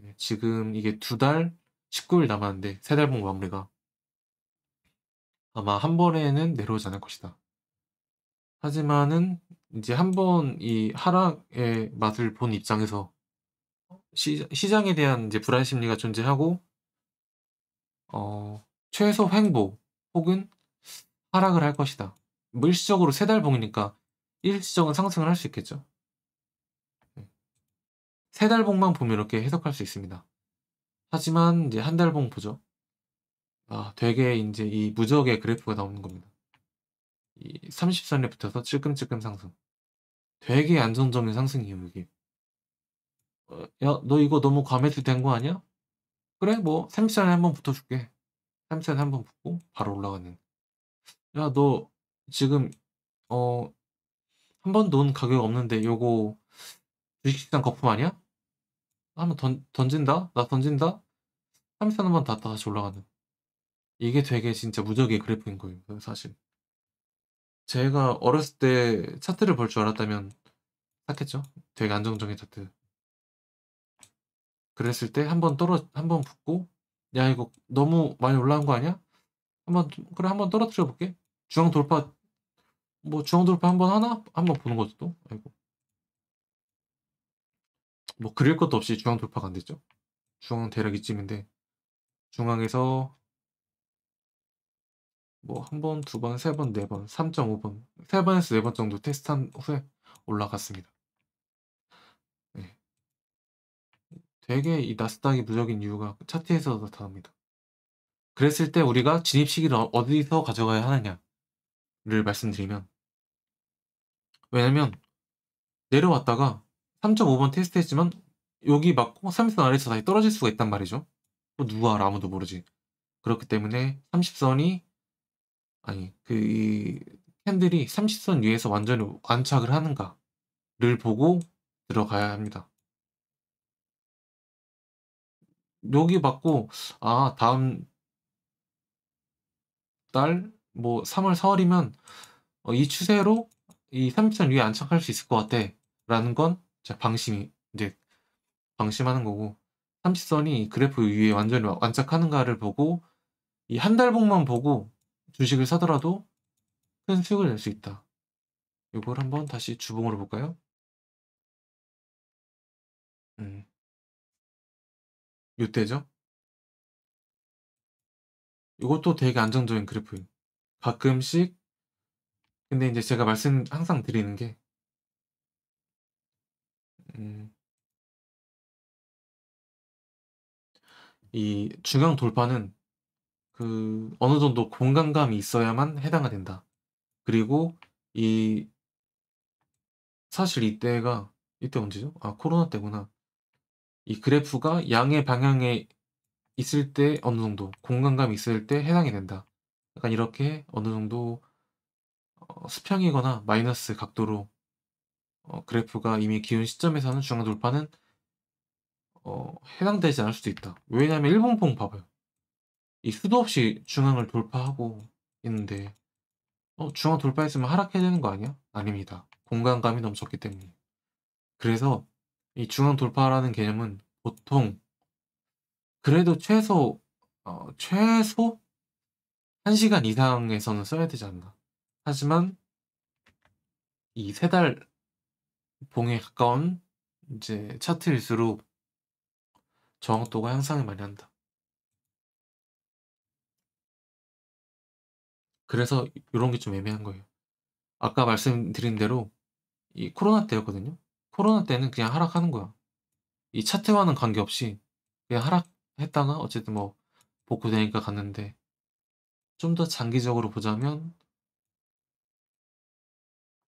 예, 지금 이게 2달 19일 남았는데 3달봉 마무리가 아마 한 번에는 내려오지 않을 것이다. 하지만은 인제 한 번 이 하락의 맛을 본 입장에서 시장에 대한 인제 불안 심리가 존재하고 최소 횡보 혹은 하락을 할 것이다. 뭐 일시적으로 3달봉이니까 일시적인 상승을 할 수 있겠죠. 네. 3달봉만 보면 이렇게 해석할 수 있습니다. 하지만 이제 1달봉 보죠. 되게 인제 이 무적의 그래프가 나오는 겁니다. 이 30선에 붙어서 찔끔찔끔 상승. 되게 안정적인 상승이에요 이게. "야 너 이거 너무 과매수 된 거 아니야? 그래 뭐 30선에 한번 붙어 줄게." 30선에 한번 붙고 바로 올라가는. "야 너 지금 어 한 번도 온 가격 없는데 요거 주식시장 거품 아니야? 한번 던진다. 나 던진다." 30선 한번 닿았다 다시 올라가는. 이게 되게 진짜 무적의 그래프인 거예요 사실. 제가 어렸을 때 차트를 볼 줄 알았다면 샀겠죠. 되게 안정적인 차트. 그랬을 때 한번 붙고 '야 이거 너무 많이 올라간 거 아니야? 한번 그래 한번 떨어뜨려 볼게.' 중앙 돌파 뭐 중앙 돌파 한번 하나? 한번 보는 거죠 또. 아이고. 뭐 그릴 것도 없이 중앙 돌파가 안 됐죠. 중앙 대략 이쯤인데 중앙에서 뭐 한 번, 두 번, 세 번, 네 번, 3.5번, 3번에서 4번 정도 테스트한 후에 올라갔습니다. 네. 되게 이 나스닥이 무적인 이유가 차트에서 나타납니다. 그랬을 때 우리가 진입 시기를 어디서 가져가야 하느냐를 말씀드리면 왜냐면 내려왔다가 3.5번 테스트했지만 여기 맞고 30선 아래에서 다시 떨어질 수가 있단 말이죠. 누가 알아? 아무도 모르지. 그렇기 때문에 30선이 아니 이 캔들이 30선 위에서 완전히 안착을 하는가를 보고 들어가야 합니다. 여기 맞고 다음 달 뭐 3 월, 4 월이면 이 추세로 이 30선 위에 안착할 수 있을 것 같아.'라는 건 제가 인제 방심하는 거고 30선이 그래프 위에 완전히 완착하는가를 보고 이 한 달봉만 보고 주식을 사더라도 큰 수익을 낼 수 있다. 요걸 한번 다시 주봉으로 볼까요? 음. 요때죠. 요것도 되게 안정적인 그래프예요. 가끔씩 근데 인제 제가 말씀 항상 드리는 게 음 이 중앙 돌파는 어느 정도 공간감이 있어야만 해당이 된다. 그리고 이 사실 이때 언제죠? 코로나 때구나. 이 그래프가 양의 방향에 있을 때 어느 정도 공간감이 있을 때 해당이 된다. 약간 이렇게 어느 정도 수평이거나 마이너스 각도로 그래프가 이미 기운 시점에서는 중앙 돌파는 해당되지 않을 수도 있다. 왜냐하면 일봉봉 봐봐요. 이 수도 없이 중앙을 돌파하고 있는데 중앙 돌파했으면 하락해야 되는 거 아니야? 아닙니다. 공간감이 너무 적기 때문에. 그래서 이 중앙 돌파라는 개념은 보통 그래도 최소 1시간 이상에서는 써야 되지 않나. 하지만 이 3달 봉에 가까운 이제 차트일수록 정확도가 향상을 많이 한다. 그래서 이런 게 좀 애매한 거예요. 아까 말씀드린 대로 이 코로나 때였거든요. 코로나 때는 그냥 하락하는 거야. 이 차트와는 관계없이 그냥 하락했다가 어쨌든 뭐 복구되니까 갔는데, 좀 더 장기적으로 보자면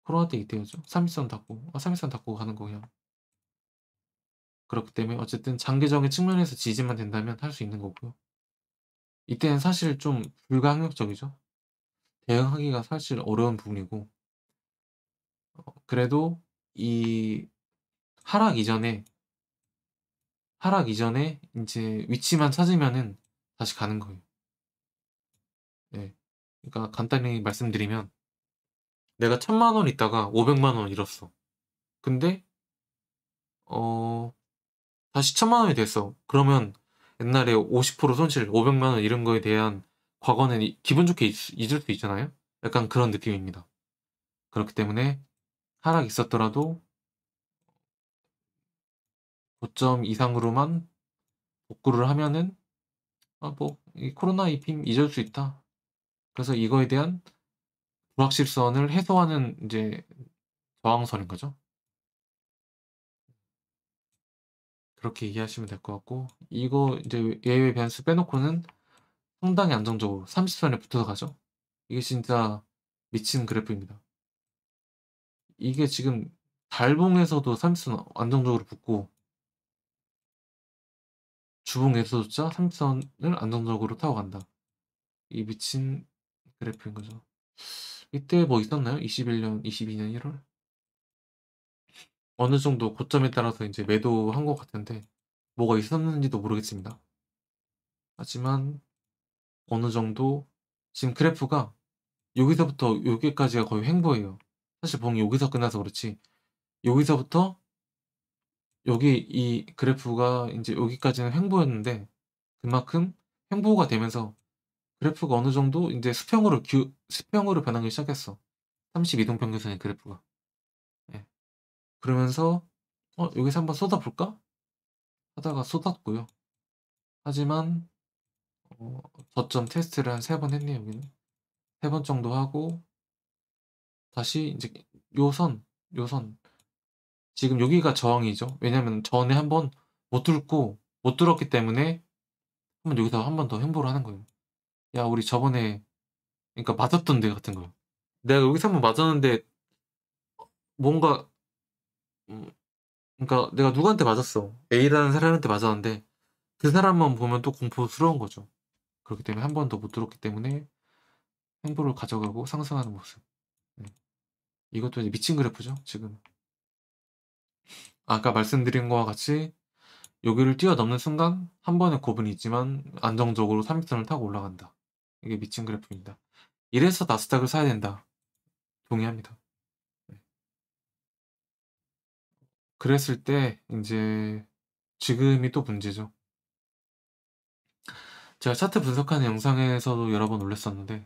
코로나 때 이때였죠. 3일선 닫고 가는 거 그냥. 그렇기 때문에 어쨌든 장기적인 측면에서 지지만 된다면 할 수 있는 거고요. 이때는 사실 좀 불가항력적이죠. 대응하기가 사실 어려운 부분이고, 그래도 이 하락 이전에 이제 위치만 찾으면은 다시 가는 거예요. 네. 그러니까 간단히 말씀드리면 내가 1,000만 원 있다가 500만 원 잃었어. 근데 다시 1,000만 원이 됐어. 그러면 옛날에 50% 손실, 500만 원 잃은 거에 대한 과거는 기분 좋게 잊을 수 있잖아요. 약간 그런 느낌입니다. 그렇기 때문에 하락 있었더라도 고점 이상으로만 복구를 하면은 뭐 이 코로나 이핌 잊을 수 있다. 그래서 이거에 대한 불확실성을 해소하는 이제 저항선인 거죠. 그렇게 이해하시면 될 것 같고, 이거 이제 예외 변수 빼놓고는 상당히 안정적으로 30선에 붙어서 가죠. 이게 진짜 미친 그래프입니다. 이게 지금 달봉에서도 30선 안정적으로 붙고 주봉에서조차 30선을 안정적으로 타고 간다. 이 미친 그래프인 거죠. 이때 뭐 있었나요? 21년, 22년 1월? 어느 정도 고점에 따라서 이제 매도한 것 같은데 뭐가 있었는지도 모르겠습니다. 하지만 어느 정도 지금 그래프가 여기서부터 여기까지가 거의 횡보예요. 사실 봉이 여기서 끝나서 그렇지, 여기서부터 여기 이 그래프가 이제 여기까지는 횡보였는데 그만큼 횡보가 되면서 그래프가 어느 정도 이제 수평으로 변하기 시작했어. 32동 평균선의 그래프가. 예. 그러면서 여기서 한번 쏟아볼까? 하다가 쏟았고요. 하지만 저점 테스트를 한 3번 했네요. 여기는 3번 정도 하고 다시 이제 요선 지금 여기가 저항이죠. 왜냐면 전에 한번 못 뚫었기 때문에 한번 여기서 한 번 더 횡보를 하는 거예요. 야, 우리 저번에 그러니까 맞았던 데 같은 거예요. 내가 여기서 한번 맞았는데 뭔가 음, 그러니까 내가 누구한테 맞았어. A라는 사람한테 맞았는데 그 사람만 보면 또 공포스러운 거죠. 그렇기 때문에 한 번 더 못 들었기 때문에 횡보를 가져가고 상승하는 모습. 네. 이것도 이제 미친 그래프죠, 지금. 아까 말씀드린 거와 같이 여기를 뛰어넘는 순간 한 번의 고분이 있지만 안정적으로 3일선을 타고 올라간다. 이게 미친 그래프입니다. 이래서 나스닥을 사야 된다. 동의합니다. 네. 그랬을 때 이제 지금이 또 문제죠. 제가 차트 분석하는 영상에서도 여러 번 올렸었는데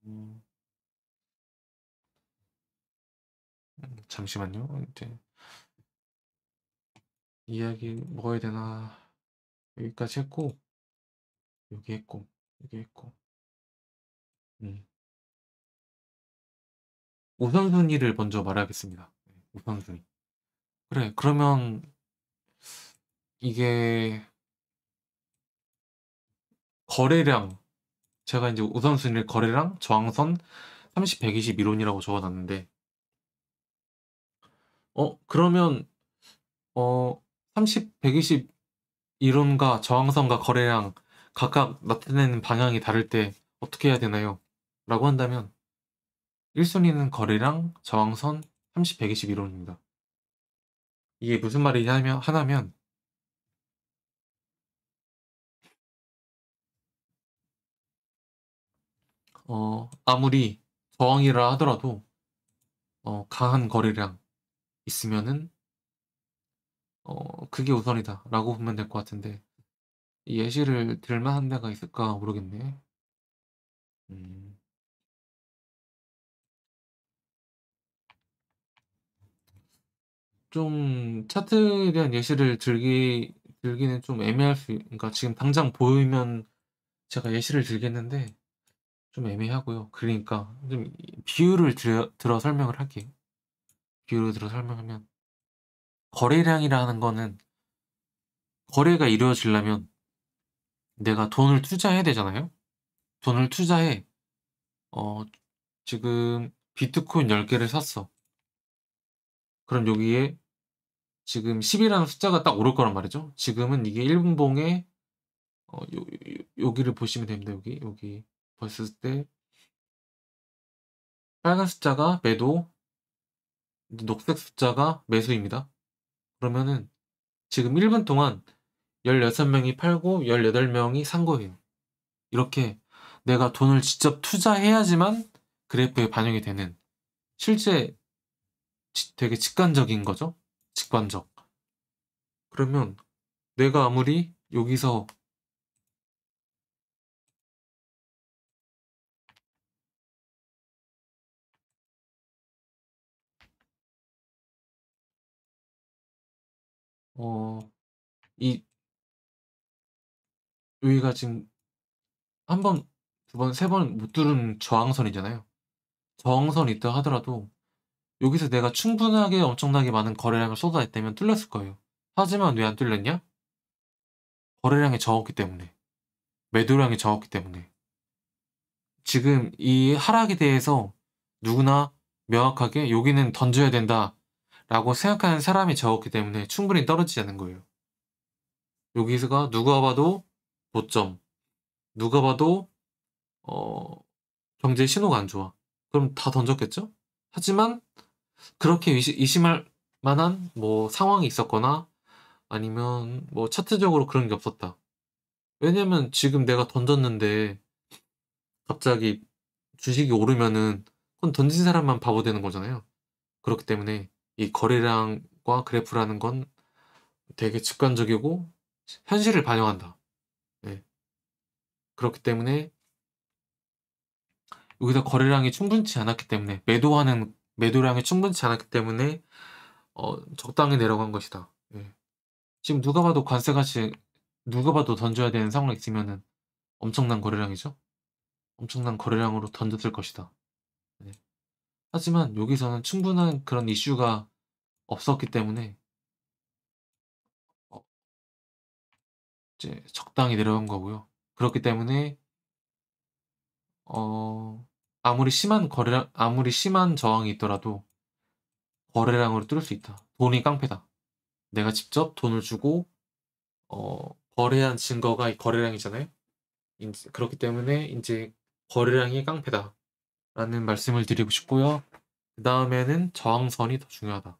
음, 잠시만요. 이제 이야기 뭐 해야 되나, 여기까지 했고 여기 했고 여기 했고 음. 우선순위를 먼저 말하겠습니다. 네, 우선순위. 그래, 그러면 이게 거래량, 제가 이제 우선순위를 거래량, 저항선, 30, 120 이론이라고 적어놨는데 그러면 30, 120 이론과 저항선과 거래량 각각 나타내는 방향이 다를 때 어떻게 해야 되나요? 라고 한다면 1순위는 거래량, 저항선, 30, 120 이론입니다. 이게 무슨 말이냐 하냐면 아무리 저항이라 하더라도 강한 거래량 있으면은 그게 우선이다라고 보면 될 것 같은데 이 예시를 들 만한 데가 있을까 모르겠네. 음. 좀 차트에 대한 예시를 들기는 좀 애매할 그러니까 지금 당장 보이면 제가 예시를 들겠는데 좀 애매하고요. 그러니까 좀 비유를 들어 설명을 할게요. 비유를 들어 설명하면 거래량이라는 거는 거래가 이루어지려면 내가 돈을 투자해야 되잖아요. 돈을 투자해. 어 지금 비트코인 10개를 샀어. 그럼 여기에 지금 10이라는 숫자가 딱 오를 거란 말이죠. 지금은 이게 1분봉에 여기를 보시면 됩니다. 여기 봤을 때 빨간 숫자가 매도, 녹색 숫자가 매수입니다. 그러면은 지금 1분 동안 16명이 팔고 18명이 산 거예요. 이렇게 내가 돈을 직접 투자해야지만 그래프에 반영이 되는 실제 되게 직관적인 거죠. 직관적. 그러면 내가 아무리 여기서 이 여기가 지금 한 번, 두 번, 세 번 못 뚫은 저항선이잖아요. 저항선이 있다 하더라도 여기서 내가 충분하게 엄청나게 많은 거래량을 쏟아냈다면 뚫렸을 거예요. 하지만 왜 안 뚫렸냐? 거래량이 적었기 때문에. 매도량이 적었기 때문에. 지금 이 하락에 대해서 누구나 명확하게 여기는 던져야 된다 라고 생각하는 사람이 적었기 때문에 충분히 떨어지지 않는 거예요. 여기서가 누가 봐도 고점, 누가 봐도 어, 경제 신호가 안 좋아. 그럼 다 던졌겠죠? 하지만 그렇게 의심할 만한 뭐 상황이 있었거나 아니면 뭐 차트적으로 그런 게 없었다. 왜냐면 지금 내가 던졌는데 갑자기 주식이 오르면은 그건 던진 사람만 바보 되는 거잖아요. 그렇기 때문에 이 거래량과 그래프라는 건 되게 직관적이고 현실을 반영한다. 네. 그렇기 때문에 여기서 거래량이 충분치 않았기 때문에 매도량이 충분치 않았기 때문에 적당히 내려간 것이다. 예. 지금 누가 봐도 던져야 되는 상황이 있으면은 엄청난 거래량이죠. 엄청난 거래량으로 던졌을 것이다. 네. 하지만 여기서는 충분한 그런 이슈가 없었기 때문에 어, 이제 적당히 내려간 거고요. 그렇기 때문에 아무리 심한 저항이 있더라도 거래량으로 뚫을 수 있다. 돈이 깡패다. 내가 직접 돈을 주고 거래한 증거가 이 거래량이잖아요. 그렇기 때문에 이제 거래량이 깡패다라는 말씀을 드리고 싶고요. 그 다음에는 저항선이 더 중요하다.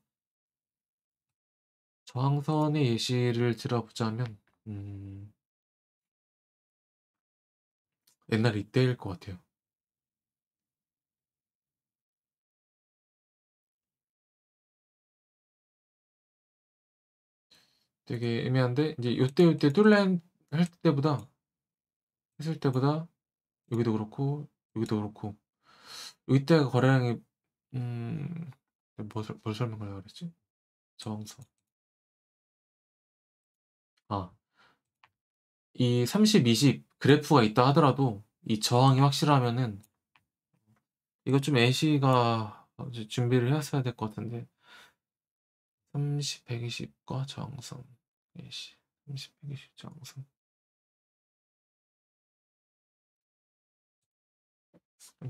저항선의 예시를 들어보자면 옛날 이때일 것 같아요. 되게 애매한데 이제 요때 뚫라인 했을 때보다 여기도 그렇고 여기도 그렇고 이때가 거래량이 음, 뭘 설명하려고 그랬지? 저항선. 아, 이 30, 20 그래프가 있다 하더라도 이 저항이 확실하면은 이거 좀 애쉬가 이제 준비를 해왔어야 될 것 같은데 30, 120과 저항선 애쉬 30, 120 저항선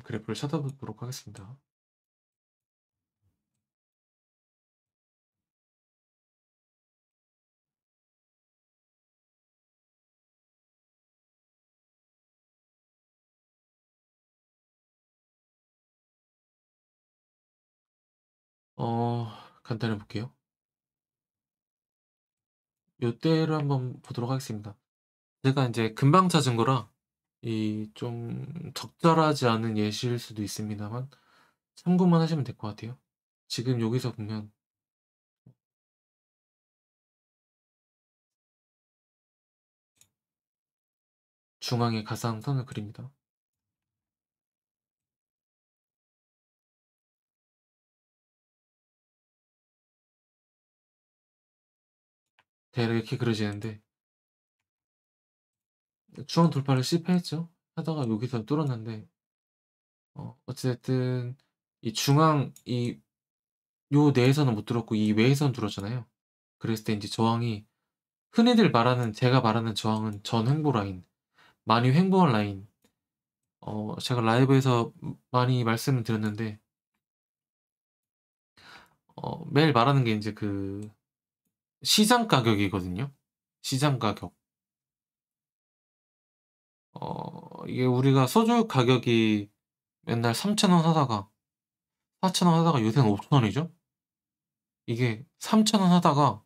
그래프를 찾아보도록 하겠습니다. 어 간단해 볼게요. 요때를 한번 보도록 하겠습니다. 제가 인제 금방 찾은 거라 이 좀 적절하지 않은 예시일 수도 있습니다만 참고만 하시면 될 것 같아요. 지금 여기서 보면 중앙에 가상선을 그립니다. 대략 이렇게 그려지는데 중앙 돌파를 실패했죠. 하다가 여기서 뚫었는데 어찌 됐든 이 중앙 이 요 내에서는 못 뚫었고 이 외에서는 뚫었잖아요. 그랬을 때 인제 저항이 흔히들 말하는 제가 말하는 저항은 전횡보 라인, 만이 횡보한 라인 제가 라이브에서 많이 말씀을 드렸는데 매일 말하는 게 인제 그 시장 가격이거든요. 시장 가격. 이게 우리가 소주 가격이 맨날 3,000원 하다가 4,000원 하다가 요새는 5,000 원이죠. 이게 3,000원 하다가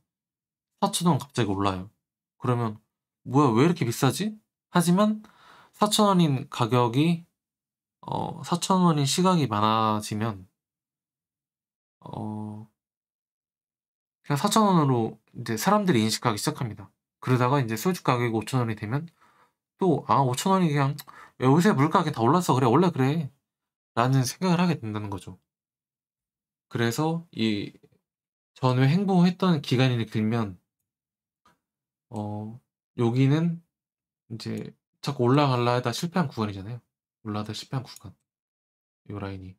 4,000원 갑자기 올라요. 그러면 '뭐야 왜 이렇게 비싸지?' 하지만 4,000 원인 가격이 4,000 원인 시각이 많아지면 어 그냥 4,000 원으로 인제 사람들이 인식하기 시작합니다. 그러다가 인제 소주 가격이 5,000 원이 되면 또 '아 5,000 원이 그냥 요새 물가가 다 올랐어. 그래 원래 그래.'라는 생각을 하게 된다는 거죠. 그래서 이 전에 횡보했던 기간이 길면 어 여기는 인제 자꾸 올라갈라 하다 실패한 구간이잖아요. 올라가다 실패한 구간 요 라인이.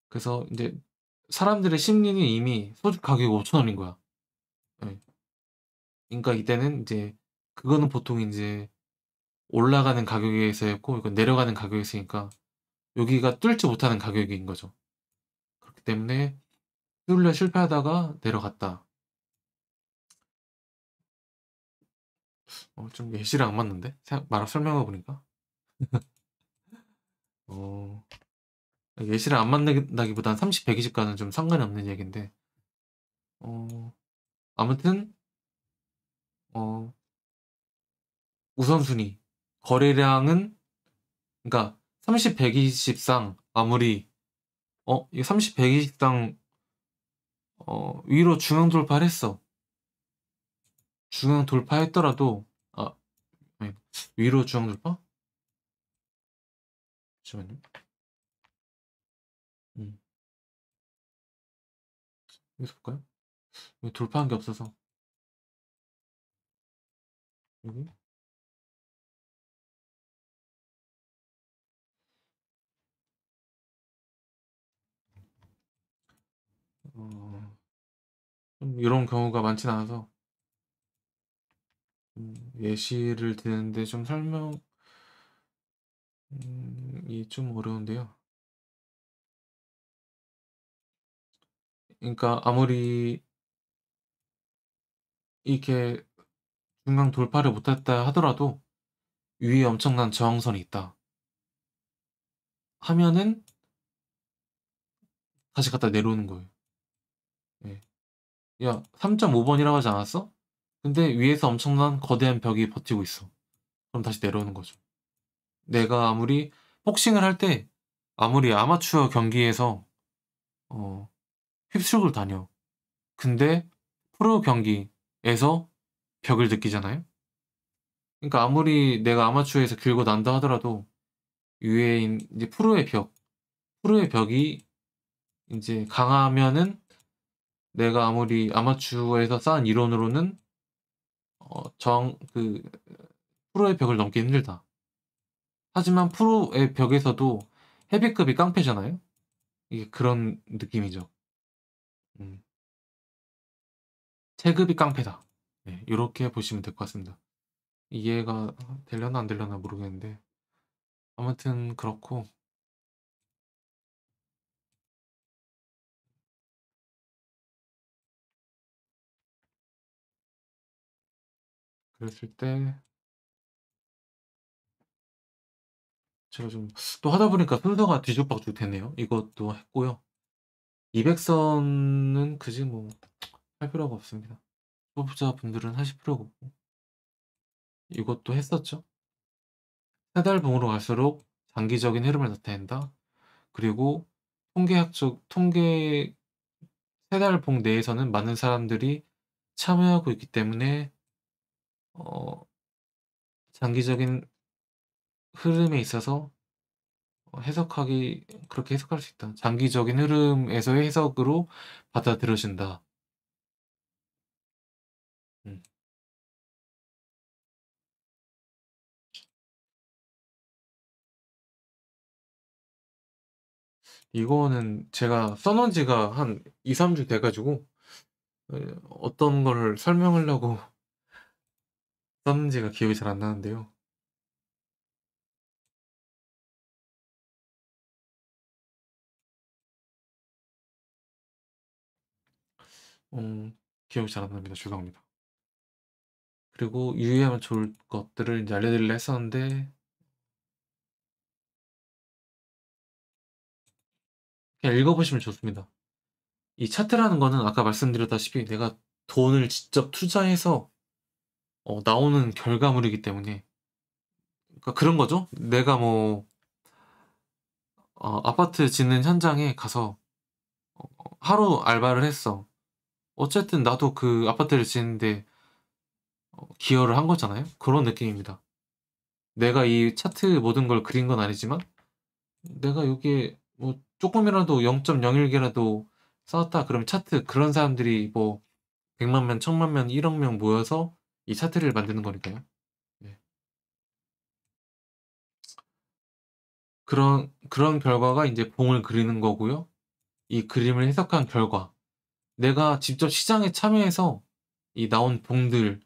그래서 인제 사람들의 심리는 이미 소주 가격이 5,000 원인 거야. 예. 그러니까 이때는 인제 그거는 보통 인제 올라가는 가격에서였고 이건 내려가는 가격이었으니까 여기가 뚫지 못하는 가격인 거죠. 그렇기 때문에 뚫려 실패하다가 내려갔다. 좀 예시랑 안 맞는데? 설명해 보니까. 어 예시랑 안 맞는다기보다는 30, 120 과는 좀 상관이 없는 얘기인데 어 아무튼 어 우선순위 거래량은 그러니까 30, 120상 아무리 이게 30, 120상 위로 중앙 돌파를 했어. 중앙 돌파했더라도 아니 위로 중앙 돌파? 잠시만요. 음 여기서 볼까요? 여기 돌파한 게 없어서 여기 어 좀 이런 경우가 많진 않아서 예시를 드는데 좀 이 좀 어려운데요. 그러니까 아무리 이렇게 중앙 돌파를 못했다 하더라도 위에 엄청난 저항선이 있다 하면은 다시 갖다 내려오는 거예요. 예. "야 3.5 번이라고 하지 않았어?" 근데 위에서 엄청난 거대한 벽이 버티고 있어. 그럼 다시 내려오는 거죠. 내가 아무리 복싱을 할 때 아무리 아마추어 경기에서 어 휩쓸고 다녀. 근데 프로 경기에서 벽을 느끼잖아요. 그러니까 아무리 내가 아마추어에서 길고 난다 하더라도 위에 이제 프로의 벽이 인제 강하면은 내가 아무리 아마추어에서 쌓은 이론으로는 정 그 '프로의 벽을 넘기 힘들다.' 하지만 프로의 벽에서도 헤비급이 깡패잖아요. 이게 그런 느낌이죠. 음. '체급이 깡패다.' 네 요렇게 보시면 될 것 같습니다. 이해가 되려나 안 되려나 모르겠는데 아무튼 그렇고 그랬을 때 제가 좀 또 하다 보니까 순서가 뒤죽박죽 되네요. 이것도 했고요. 200선은 굳이 뭐 할 필요가 없습니다. 초보자분들은 하실 필요가 없고 이것도 했었죠. 3달봉으로 갈수록 장기적인 흐름을 나타낸다. 그리고 통계 3달봉 내에서는 많은 사람들이 참여하고 있기 때문에 어 장기적인 흐름에 있어서 해석하기 그렇게 해석할 수 있다. 장기적인 흐름에서의 해석으로 받아들여진다. 음. 이거는 제가 써 놓은 지가 한 2-3주 돼 가지고 어떤 거를 설명하려고 썼는지가 기억이 잘 안 나는데요. 기억이 잘 안 납니다. 죄송합니다. 그리고 유의하면 좋을 것들을 이제 알려드리려 했었는데 그냥 읽어보시면 좋습니다. 이 차트라는 거는 아까 말씀드렸다시피 내가 돈을 직접 투자해서 나오는 결과물이기 때문에 그러니까 그런 거죠. 내가 뭐 아파트 짓는 현장에 가서 하루 알바를 했어. 어쨌든 나도 그 아파트를 짓는데 기여를 한 거잖아요. 그런 느낌입니다. 내가 이 차트 모든 걸 그린 건 아니지만 내가 여기에 뭐 쪼끔이라도 0.01 개라도 쌓았다 그러면 차트 그런 사람들이 뭐 100만 명, 1000만 명, 1억 명 모여서 이 차트를 만드는 거니까요. 네. 그런 결과가 인제 봉을 그리는 거고요. 이 그림을 해석한 결과 내가 직접 시장에 참여해서 이 나온 봉들의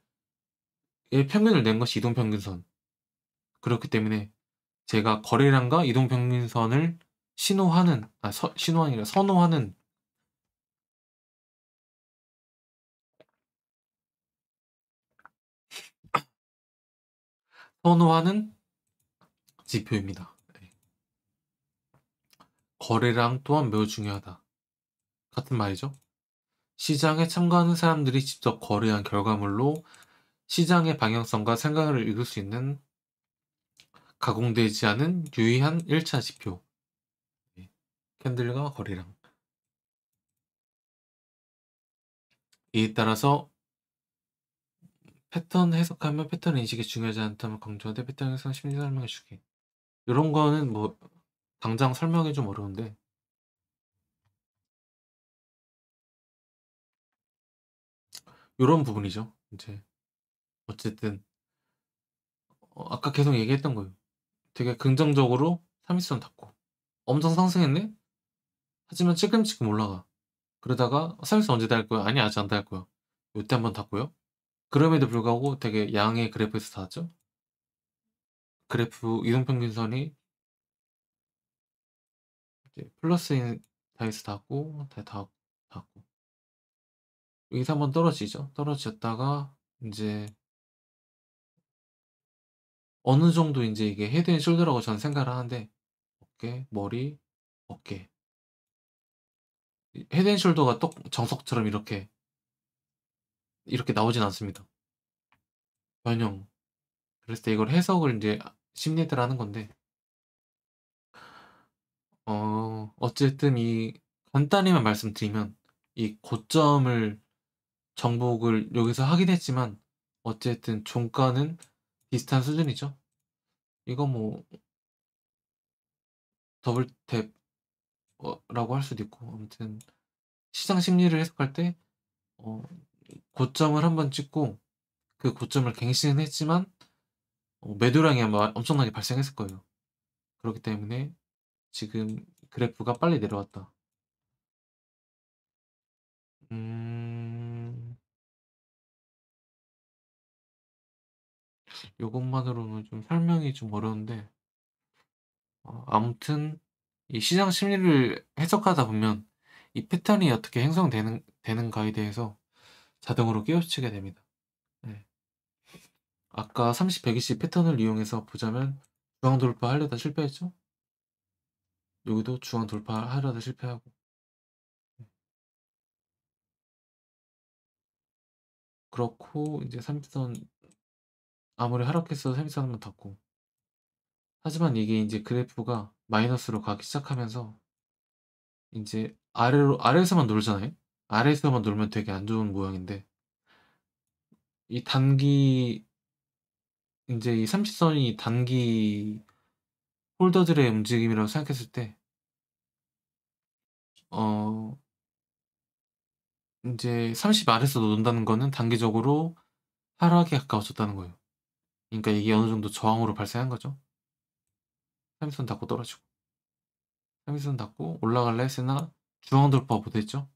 평균을 낸 것이 이동평균선. 그렇기 때문에 제가 거래량과 이동평균선을 신호하는 신호가 아니라 선호하는 지표입니다. 네. 거래량 또한 매우 중요하다. 같은 말이죠. 시장에 참가하는 사람들이 직접 거래한 결과물로 시장의 방향성과 생각을 읽을 수 있는 가공되지 않은 유의한 1차 지표. 네. 캔들과 거래량. 이에 따라서 패턴 해석하며 패턴 인식이 중요하지 않다면 강조하되 패턴 해석 심리 설명해 주기. 요런 거는 뭐 당장 설명이 좀 어려운데 요런 부분이죠. 인제 어쨌든 아까 계속 얘기했던 거예요. 되게 긍정적으로 30선 탔고 엄청 상승했네? 하지만 찔끔찔끔 올라가. 그러다가 30선 언제 닿을 거야? 아니 아직 안 닿을 거야. 요때 한번 탔고요. 그럼에도 불구하고 되게 양의 그래프에서 닿았죠. 그래프 이동평균선이 이제 플러스인 타에서 닿고 닿고 여기서 한번 떨어지죠. 떨어졌다가 인제 어느 정도 인제 이게 헤드 앤 숄더라고 저는 생각을 하는데 어깨, 머리, 어깨. 이 헤드 앤 숄더가 똑 정석처럼 이렇게 나오진 않습니다. 변형. 그랬을 때 이걸 해석을 인제 심리들 하는 건데 어쨌든 이 간단히만 말씀드리면 이 고점을 정복을 여기서 하긴 했지만 어쨌든 종가는 비슷한 수준이죠. 이거 뭐 더블 탭 라고 할 수도 있고 아무튼 시장 심리를 해석할 때 어 고점을 한번 찍고 그 고점을 갱신은 했지만 매도량이 아마 엄청나게 발생했을 거예요. 그렇기 때문에 지금 그래프가 빨리 내려왔다. 음. 요것만으로는 좀 설명이 좀 어려운데 아무튼 이 시장 심리를 해석하다 보면 이 패턴이 어떻게 되는가에 대해서 자동으로 깨우치게 됩니다. 네. 아까 30, 120 패턴을 이용해서 보자면 중앙 돌파하려다 실패했죠? 여기도 중앙 돌파하려다 실패하고 그렇고 이제 30선 아무리 하락했어도 30선 한번 닫고. 하지만 이게 인제 그래프가 마이너스로 가기 시작하면서 인제 아래에서만 놀잖아요. 아래에서만 놀면 되게 안 좋은 모양인데 이 단기 인제 이 30선이 단기 홀더들의 움직임이라고 생각했을 때 어 인제 30 아래에서 논다는 거는 단기적으로 하락에 가까워졌다는 거예요. 그러니까 이게 어느 정도 저항으로 발생한 거죠. 30선 닫고 떨어지고 30선 닫고 올라갈라 했으나 중앙 돌파 못 했죠.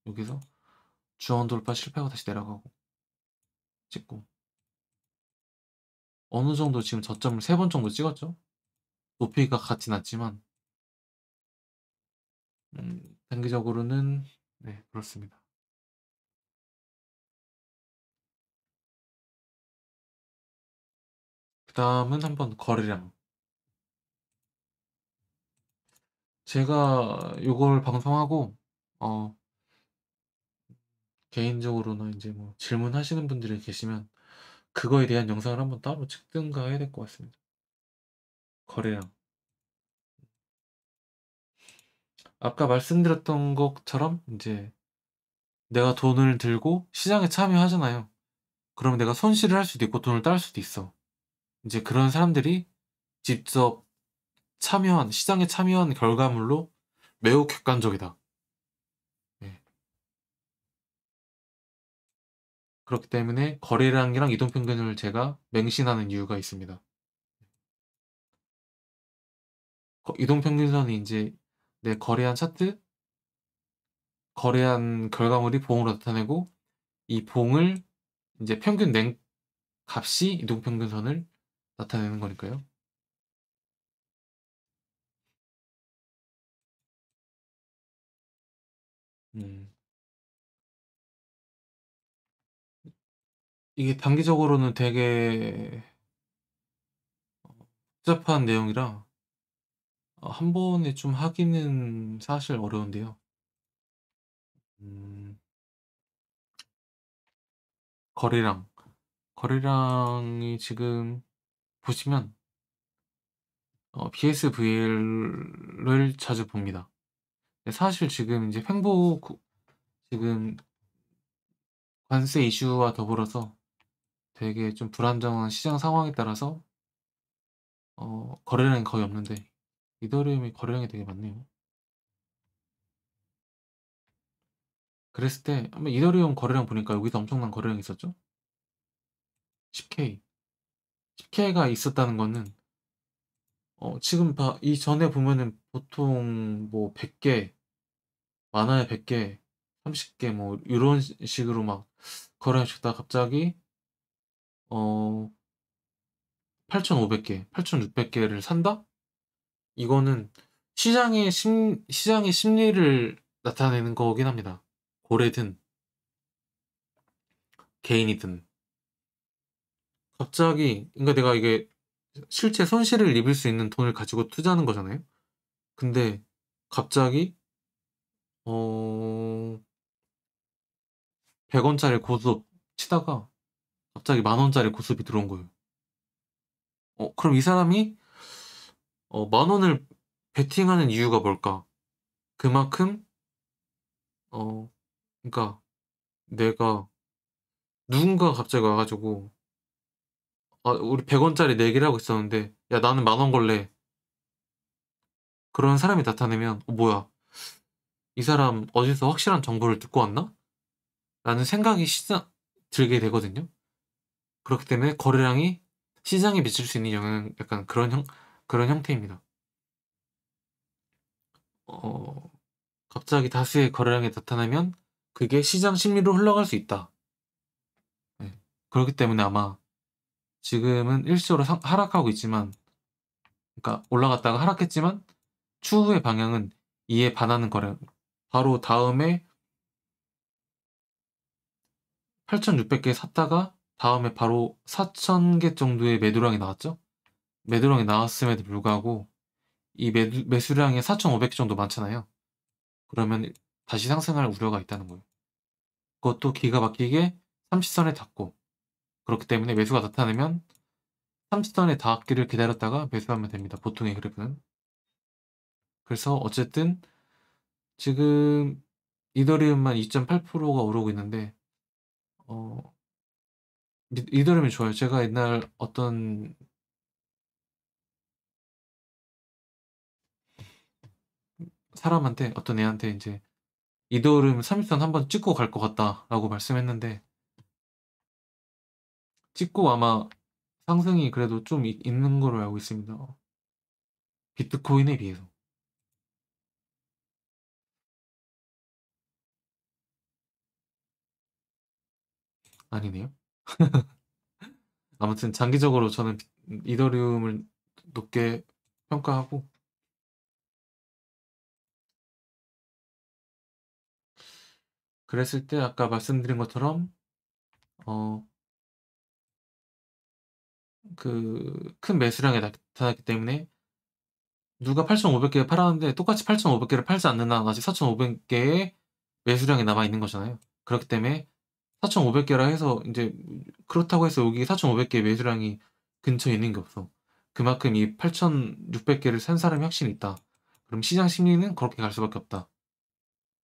여기서 중앙 돌파 실패하고 다시 내려가고 찍고 어느 정도 지금 저점을 3번 정도 찍었죠. 높이가 같진 않지만 단기적으로는 네 그렇습니다. 그다음은 한번 거래량. 제가 요걸 방송하고 어 개인적으로나 인제 뭐 질문하시는 분들이 계시면 그거에 대한 영상을 한번 따로 찍든가 해야 될 것 같습니다. 거래량. 아까 말씀드렸던 것처럼 인제 내가 돈을 들고 시장에 참여하잖아요. 그러면 내가 손실을 할 수도 있고 돈을 딸 수도 있어. 인제 그런 사람들이 직접 시장에 참여한 결과물로 매우 객관적이다. 네. 그렇기 때문에 거래량이랑 이동평균을 제가 맹신하는 이유가 있습니다. 이동평균선이 인제 내 거래한 차트, 거래한 결과물이 봉으로 나타내고 이 봉을 인제 평균 낸 값이 이동평균선을 나타내는 거니까요. 음. 이게 단기적으로는 되게 복잡한 내용이라 한 번에 좀 하기는 사실 어려운데요. 음 거래량. 거래량이 지금 보시면 BSVL을 자주 봅니다. 근데 사실 지금 인제 지금 관세 이슈와 더불어서 되게 좀 불안정한 시장 상황에 따라서 거래량이 거의 없는데 이더리움이 거래량이 되게 많네요. 그랬을 때 한번 이더리움 거래량 보니까 여기도 엄청난 거래량이 있었죠? 10K. 10K가 있었다는 거는 지금 이전에 보면은 보통 뭐 100개 많아야 100개 30개 뭐 요런 식으로 막 거래가 주다가 갑자기 어 8,500 개, 8,600 개를 산다? 이거는 시장의 심리를 나타내는 거긴 합니다. 고래든 개인이든. 갑자기 그러니까 내가 이게 실제 손실을 입을 수 있는 돈을 가지고 투자하는 거잖아요. 근데 갑자기 어 100 원짜리 고수업 치다가 갑자기 10,000원짜리 고수업이 들어온 거예요. 그럼 이 사람이 10,000원을 베팅하는 이유가 뭘까? 그만큼 어 그러니까 내가 누군가가 갑자기 와 가지고 우리 100 원짜리 내기를 하고 있었는데 "야 나는 10,000원 걸래." 그런 사람이 나타나면 '뭐야. 이 사람 어디서 확실한 정보를 듣고 왔나?' 라는 생각이 들게 되거든요. 그렇기 때문에 거래량이 시장에 미칠 수 있는 영향은 약간 그런 형태입니다. 어 갑자기 다수의 거래량이 나타나면 그게 시장 심리로 흘러갈 수 있다. 네. 그렇기 때문에 아마 지금은 일시적으로 하락하고 있지만 그러니까 올라갔다가 하락했지만 추후의 방향은 이에 반하는 거래량. 바로 다음에 8,600개 샀다가 다음에 바로 4,000개 정도의 매도량이 나왔죠. 매도량이 나왔음에도 불구하고 이 매수량이 4,500개 정도 많잖아요. 그러면 다시 상승할 우려가 있다는 거예요. 그것도 기가 막히게 30선에 닿고, 그렇기 때문에 매수가 나타나면 30선에 닿기를 기다렸다가 매수하면 됩니다, 보통의 그래프는. 그래서 어쨌든 지금 이더리움만 2.8%가 오르고 있는데 어 이더리움이 좋아요. 제가 옛날 어떤 사람한테, 어떤 애한테 이제 "이더리움 30선 한번 찍고 갈 것 같다."라고 말씀했는데, 찍고 아마 상승이 그래도 좀 있는 걸로 알고 있습니다, 비트코인에 비해서. 아니네요. 아무튼 장기적으로 저는 이더리움을 높게 평가하고, 그랬을 때 아까 말씀드린 것처럼 어 큰 매수량이 나타났기 때문에 누가 8,500개 팔았는데 똑같이 8,500개를 팔지 않는 한 아직 4,500개의 매수량이 남아 있는 거잖아요. 그렇기 때문에 4,500개라 해서 인제, 그렇다고 해서 여기 4,500개의 매수량이 근처에 있는 게 없어. 그만큼 이 8,600개를 산 사람이 확실히 있다. 그럼 시장 심리는 그렇게 갈 수밖에 없다.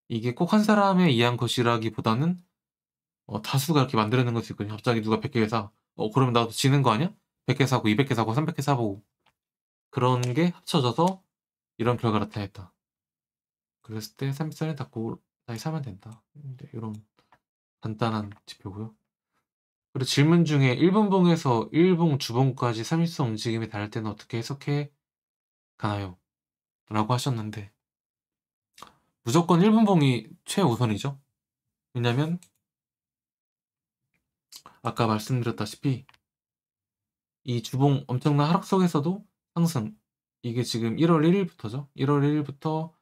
이게 꼭 한 사람에 의한 것이라기보다는 다수가 이렇게 만들어낸 걸 수 있거든요. 갑자기 누가 100개 사. 그러면 나도 지는 거 아니야? 100개 사고 200개 사고 300개 사 보고. 그런 게 합쳐져서 이런 결과가 나타냈다. 그랬을 때 30선을 닫고 다시 사면 된다. 이런 간단한 지표고요. 그리고 질문 중에 일분봉에서 일봉, 주봉까지 30선 움직임이 다를 때는 어떻게 해석해 가나요? 라고 하셨는데, 무조건 일분봉이 최우선이죠. 왜냐면 아까 말씀드렸다시피 이 주봉 엄청난 하락 속에서도 상승, 이게 지금 1월 1일부터죠. 1월 1일부터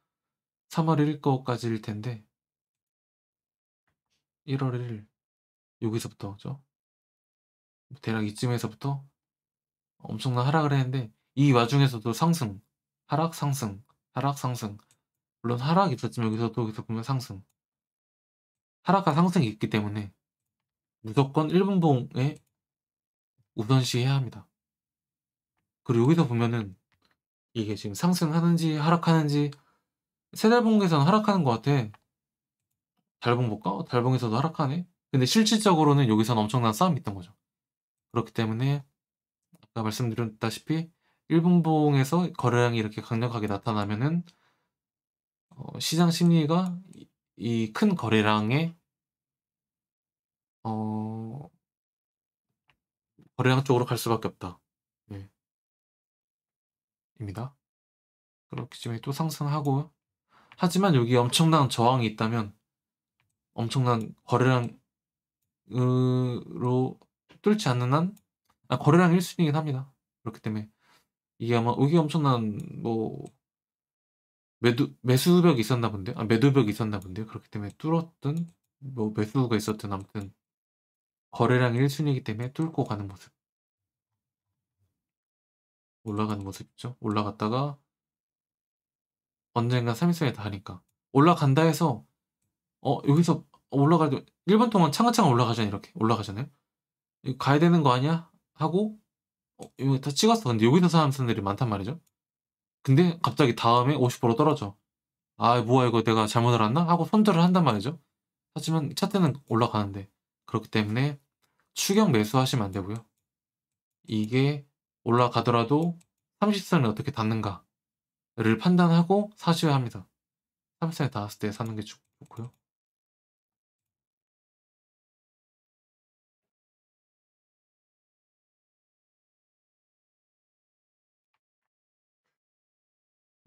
3월 1일 거까지일 텐데, 1월 1일 여기서부터죠. 대략 이쯤에서부터 엄청난 하락을 했는데, 이 와중에서도 상승, 하락, 상승, 하락, 상승. 물론 하락이 있었지만 여기서 보면 상승. 하락과 상승이 있기 때문에 무조건 1분봉에 우선시해야 합니다. 그리고 여기서 보면은 이게 지금 상승하는지 하락하는지, 세달봉에서는 하락하는 것 같아. 달봉 볼까? 달봉에서도 하락하네. 근데 실질적으로는 여기서는 엄청난 싸움이 있던 거죠. 그렇기 때문에 아까 말씀드렸다시피 1분봉에서 거래량이 이렇게 강력하게 나타나면은 시장 심리가 이 큰 거래량의 어 거래량 쪽으로 갈 수밖에 없다. 네, 입니다. 그렇기 때문에 또 상승하고, 하지만 여기에 엄청난 저항이 있다면 엄청난 거래량으로 뚫지 않는 한, 거래량 1순위이긴 합니다. 그렇기 때문에 이게 아마 여기 엄청난 뭐 매수벽이 있었나 본데요. 매도벽이 있었나 본데요. 그렇기 때문에 뚫었든 뭐 매수가 있었든 아무튼 거래량이 1순위이기 때문에 뚫고 가는 모습, 올라가는 모습이죠. 올라갔다가 언젠가 3일선에 닿으니까 올라간다 해서 여기서 올라가도 1분 동안 차근차근 올라가잖아요. 이렇게 올라가잖아요. 이거 가야 되는 거 아니야? 하고 이거 다 찍었어. 근데 여기서 사는 사람들이 많단 말이죠. 근데 갑자기 다음에 50% 떨어져. '아 뭐야 이거 내가 잘못 알았나?' 하고 손절을 한단 말이죠. 하지만 차트는 올라가는데. 그렇기 때문에 추격 매수하시면 안 되고요. 이게 올라가더라도 30선을 어떻게 닿는가를 판단하고 사셔야 합니다. 30선에 닿았을 때 사는 게 좋고요.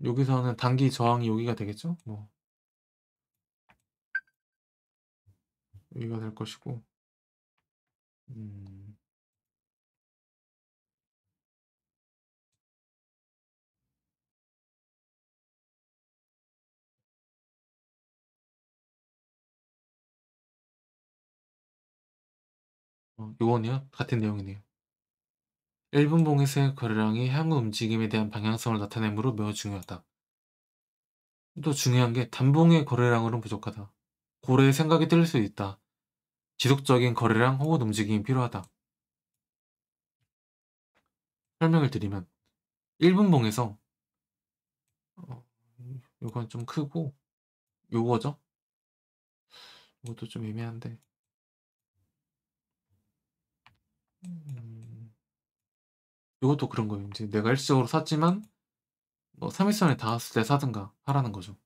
여기서는 단기 저항이 여기가 되겠죠? 뭐 여기가 될 것이고, 음 요거는요 같은 내용이네요. 1분봉에서의 거래량이 향후 움직임에 대한 방향성을 나타내므로 매우 중요하다. 또 중요한 게 단봉의 거래량으로는 부족하다. 고래의 생각이 틀릴 수 있다. 지속적인 거래량 혹은 움직임이 필요하다. 설명을 드리면 1분봉에서 요건 좀 크고 요거죠? 요것도 좀 애매한데 요것도 그런 거예요. 이제 내가 일시적으로 샀지만 뭐 3일선에 닿았을 때 사든가 하라는 거죠.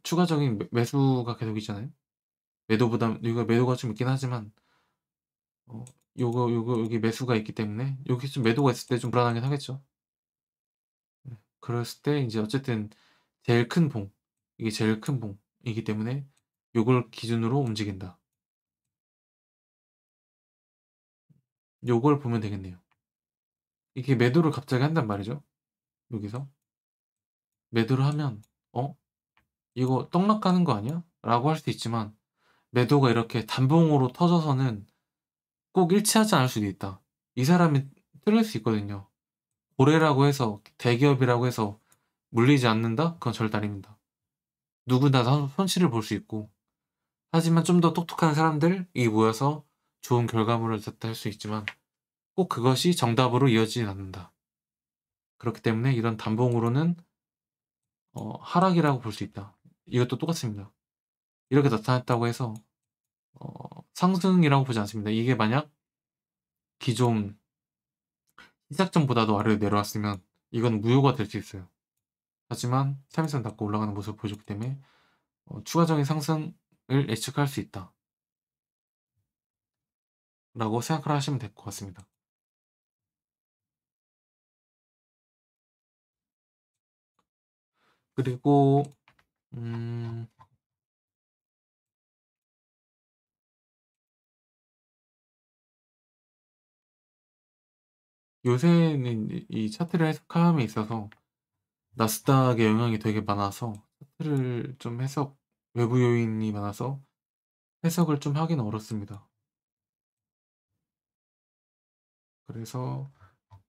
추가적인 매수가 계속 있잖아요. 이거 매도가 좀 있긴 하지만 요거 여기 매수가 있기 때문에 여기 좀 매도가 있을 때 좀 불안하긴 하겠죠. 그랬을 때 이제 어쨌든 제일 큰 봉, 이게 제일 큰 봉이기 때문에 요걸 기준으로 움직인다. 요걸 보면 되겠네요. 이게 매도를 갑자기 한단 말이죠. 여기서 매도를 하면 이거 떡락가는 거 아니야? 라고 할 수도 있지만 매도가 이렇게 단봉으로 터져서는 꼭 일치하지 않을 수도 있다. 이 사람이 틀릴 수 있거든요. 고래라고 해서 대기업이라고 해서 물리지 않는다? 그건 절대 아닙니다. 누구나 다 손실을 볼 수 있고 하지만 좀 더 똑똑한 사람들이 모여서 좋은 결과물을 냈다 할 수 있지만 꼭 그것이 정답으로 이어지진 않는다. 그렇기 때문에 이런 단봉으로는 하락이라고 볼 수 있다. 이것도 똑같습니다. 이렇게 나타났다고 해서 상승이라고 보지 않습니다. 이게 만약 기존 시작점보다도 아래로 내려왔으면 이건 무효가 될 수 있어요. 하지만 3일선 닫고 올라가는 모습을 보여줬기 때문에 추가적인 상승을 예측할 수 있다 라고 생각을 하시면 될 것 같습니다. 그리고 요새는 이 차트를 해석함에 있어서 나스닥의 영향이 되게 많아서 차트를 좀 외부 요인이 많아서 해석을 좀 하기는 어렵습니다. 그래서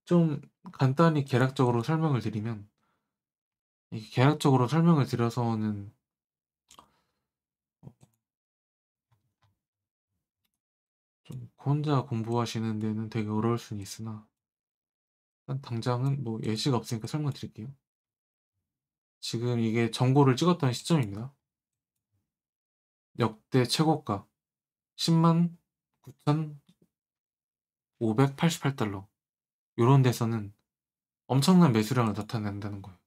좀 간단히 개략적으로 설명을 드리면 이게 개략적으로 설명을 드려서는 좀 혼자 공부하시는 데는 되게 어려울 수는 있으나 일단 당장은 뭐 예시가 없으니까 설명드릴게요. 지금 이게 정고를 찍었던 시점입니다. 역대 최고가 10만 9,588달러 요런 데서는 엄청난 매수량을 나타낸다는 거예요.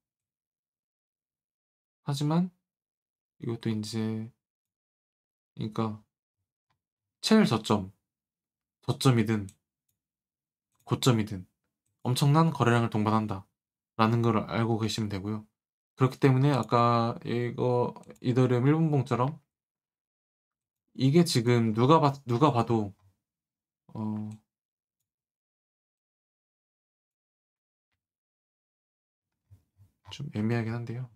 하지만 이것도 인제 그러니까 최일 저점이든 고점이든 엄청난 거래량을 동반한다 라는 걸 알고 계시면 되고요. 그렇기 때문에 아까 이더리움 1분봉처럼 이게 지금 누가 봐도 어 좀 애매하긴 한데요.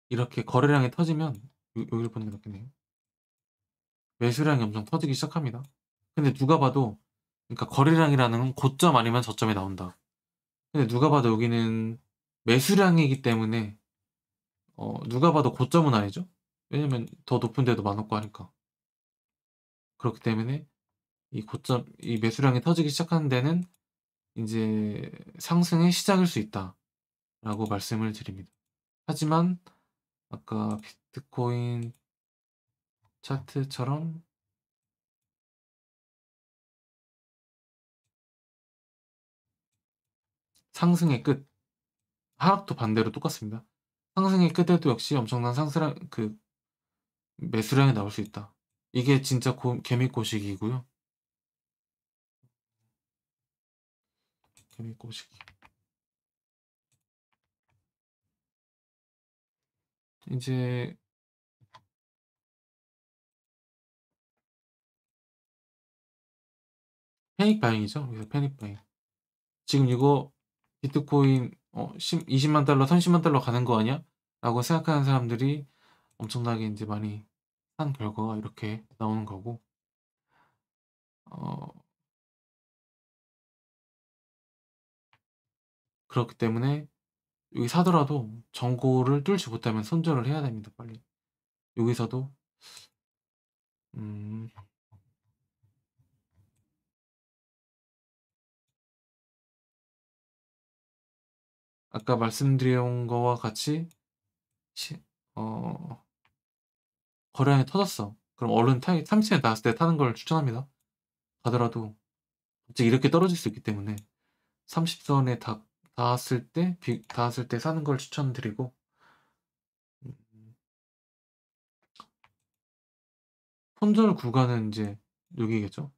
이렇게 거래량이 터지면 여기를 보는 게 낫겠네요. 매수량이 엄청 터지기 시작합니다. 근데 누가 봐도 그러니까 거래량이라는 건 고점 아니면 저점에 나온다. 근데 누가 봐도 여기는 매수량이기 때문에 누가 봐도 고점은 아니죠. 왜냐면 더 높은 데도 많았고 하니까. 그렇기 때문에 이 매수량이 터지기 시작하는 데는 이제 상승의 시작일 수 있다라고 말씀을 드립니다. 하지만 아까 비트코인 차트처럼 상승의 끝, 하락도 반대로 똑같습니다. 상승의 끝에도 역시 엄청난 매수량이 나올 수 있다. 이게 진짜 개미꼬시기고요. 개미꼬시기. 이제 패닉 바잉이죠. 그래서 패닉 바잉. 지금 이거 비트코인 20만 달러, 30만 달러 가는 거 아니야? 라고 생각하는 사람들이 엄청나게 이제 많이 한 결과가 이렇게 나오는 거고, 어, 그렇기 때문에 여기 사더라도 전고를 뚫지 못하면 손절을 해야 됩니다, 빨리. 여기서도 음 아까 말씀드린 거와 같이 시 어 거래량이 터졌어. 그럼 얼른 타 30에 닿았을 때 타는 걸 추천합니다. 가더라도 갑자기 이렇게 떨어질 수 있기 때문에 30 선에 닿았을 때 사는 걸 추천드리고 음 손절 구간은 인제 여기겠죠.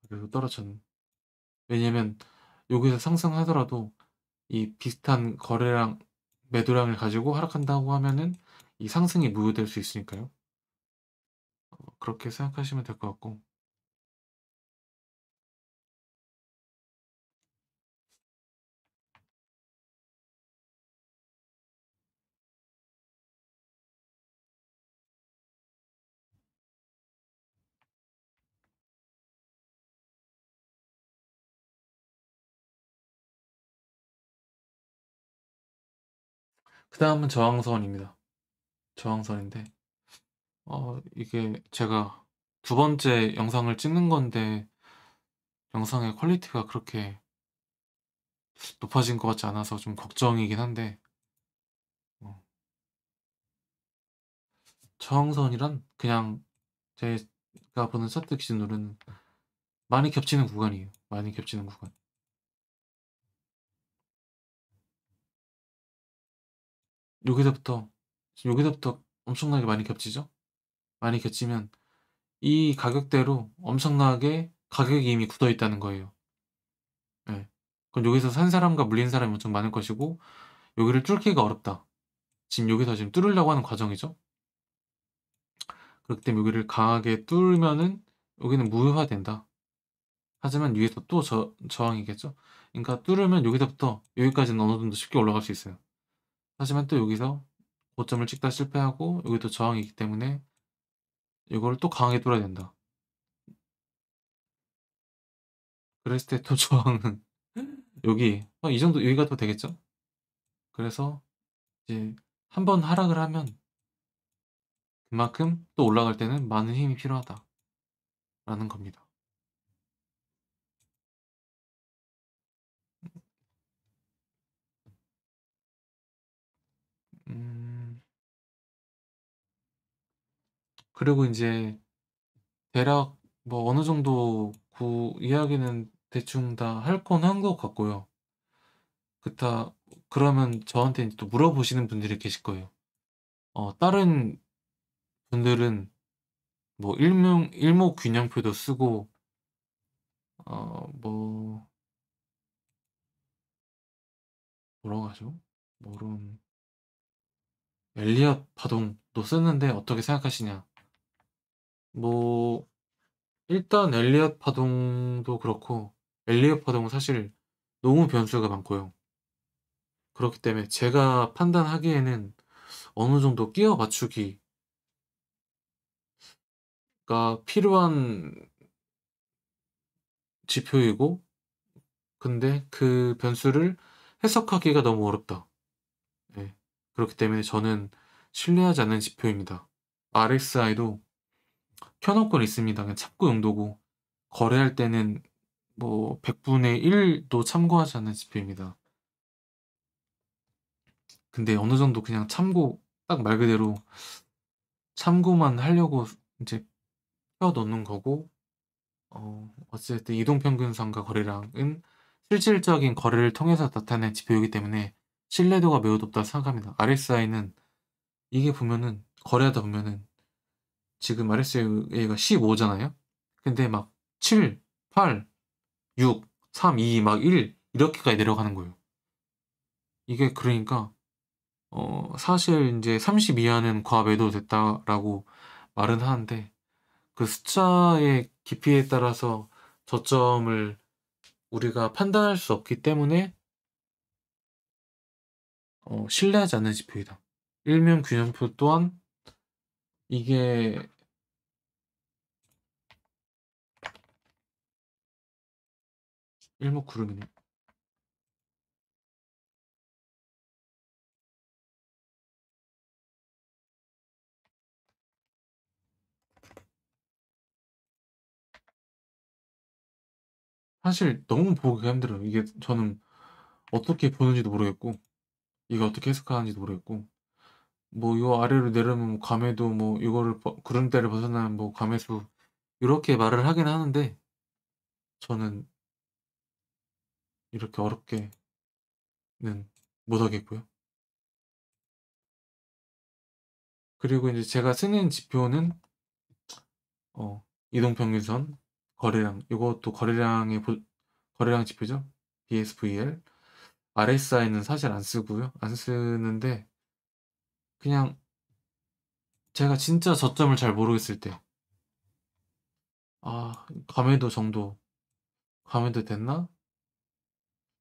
그래서 떨어졌는. 왜냐면 여기서 상승하더라도 이 비슷한 거래량 매도량을 가지고 하락한다고 하면은 이 상승이 무효될 수 있으니까요. 그렇게 생각하시면 될 것 같고 그다음은 저항선입니다. 저항선인데 이게 제가 두 번째 영상을 찍는 건데 영상의 퀄리티가 그렇게 높아진 것 같지 않아서 좀 걱정이긴 한데 어 저항선이란 그냥 제가 보는 차트 기준으로는 많이 겹치는 구간이에요. 많이 겹치는 구간. 여기서부터 지금 여기서부터 엄청나게 많이 겹치죠? 많이 겹치면 이 가격대로 엄청나게 가격이 이미 굳어 있다는 거예요. 예. 그럼 여기서 산 사람과 물린 사람이 엄청 많을 것이고 여기를 뚫기가 어렵다. 지금 여기서 지금 뚫으려고 하는 과정이죠. 그렇기 때문에 여기를 강하게 뚫으면은 여기는 무효화된다. 하지만 위에서 또 저항이겠죠. 그러니까 뚫으면 여기서부터 여기까지는 어느 정도 쉽게 올라갈 수 있어요. 하지만 또 여기서 고점을 찍다 실패하고 여기도 저항이기 때문에 이거를 또 강하게 뚫어야 된다. 그랬을 때 또 저항은 여기 이 정도 여기가 또 되겠죠. 그래서 이제 한 번 하락을 하면 그만큼 또 올라갈 때는 많은 힘이 필요하다라는 겁니다. 음 그리고 인제 대략 뭐 어느 정도 이야기는 대충 다 할 건 한 것 같고요. 그렇다 그러면 저한테 인제 또 물어보시는 분들이 계실 거예요. 다른 분들은 뭐 일목균형표도 쓰고 뭐 뭐라고 하죠? 뭐론 엘리엇 파동도 쓰는데 어떻게 생각하시냐? 뭐 일단 엘리엇 파동도 그렇고 엘리엇 파동은 사실 너무 변수가 많고요. 그렇기 때문에 제가 판단하기에는 어느 정도 끼워 맞추기가 필요한 지표이고 근데 그 변수를 해석하기가 너무 어렵다. 네. 그렇기 때문에 저는 신뢰하지 않는 지표입니다. RSI도 켜 놓고는 있습니다. 그냥 참고 용도고 거래할 때는 뭐 100분의 1도 참고하지 않는 지표입니다. 근데 어느 정도 그냥 참고 딱 말 그대로 참고만 하려고 인제 켜 놓는 거고 어쨌든 이동평균선과 거래량은 실질적인 거래를 통해서 나타낸 지표이기 때문에 신뢰도가 매우 높다고 생각합니다. RSI는 이게 보면은 거래하다 보면은 지금 RSI가 15 잖아요. 근데 막 7, 8, 6, 3, 2 막 1 이렇게까지 내려가는 거예요. 이게 그러니까 사실 인제 "30 이하는 과매도됐다."라고 말은 하는데 그 숫자의 깊이에 따라서 저점을 우리가 판단할 수 없기 때문에 신뢰하지 않는 지표이다. 일면균형표 또한 이게 일목구름이네. 사실 너무 보기가 힘들어요. 이게 저는 어떻게 보는지도 모르겠고 이거 어떻게 해석하는지도 모르겠고 뭐 요 아래로 내려면 뭐 감에도 뭐 이거를 구름대를 벗어나면 뭐 감에수 이렇게 말을 하긴 하는데 저는 이렇게 어렵게는 못 하겠고요. 그리고 이제 제가 쓰는 지표는 이동평균선, 거래량 이것도 거래량 지표죠. BSVL, RSI는 사실 안 쓰고요. 안 쓰는데 그냥 제가 진짜 저점을 잘 모르겠을 때 감에도 정도 감에도 됐나?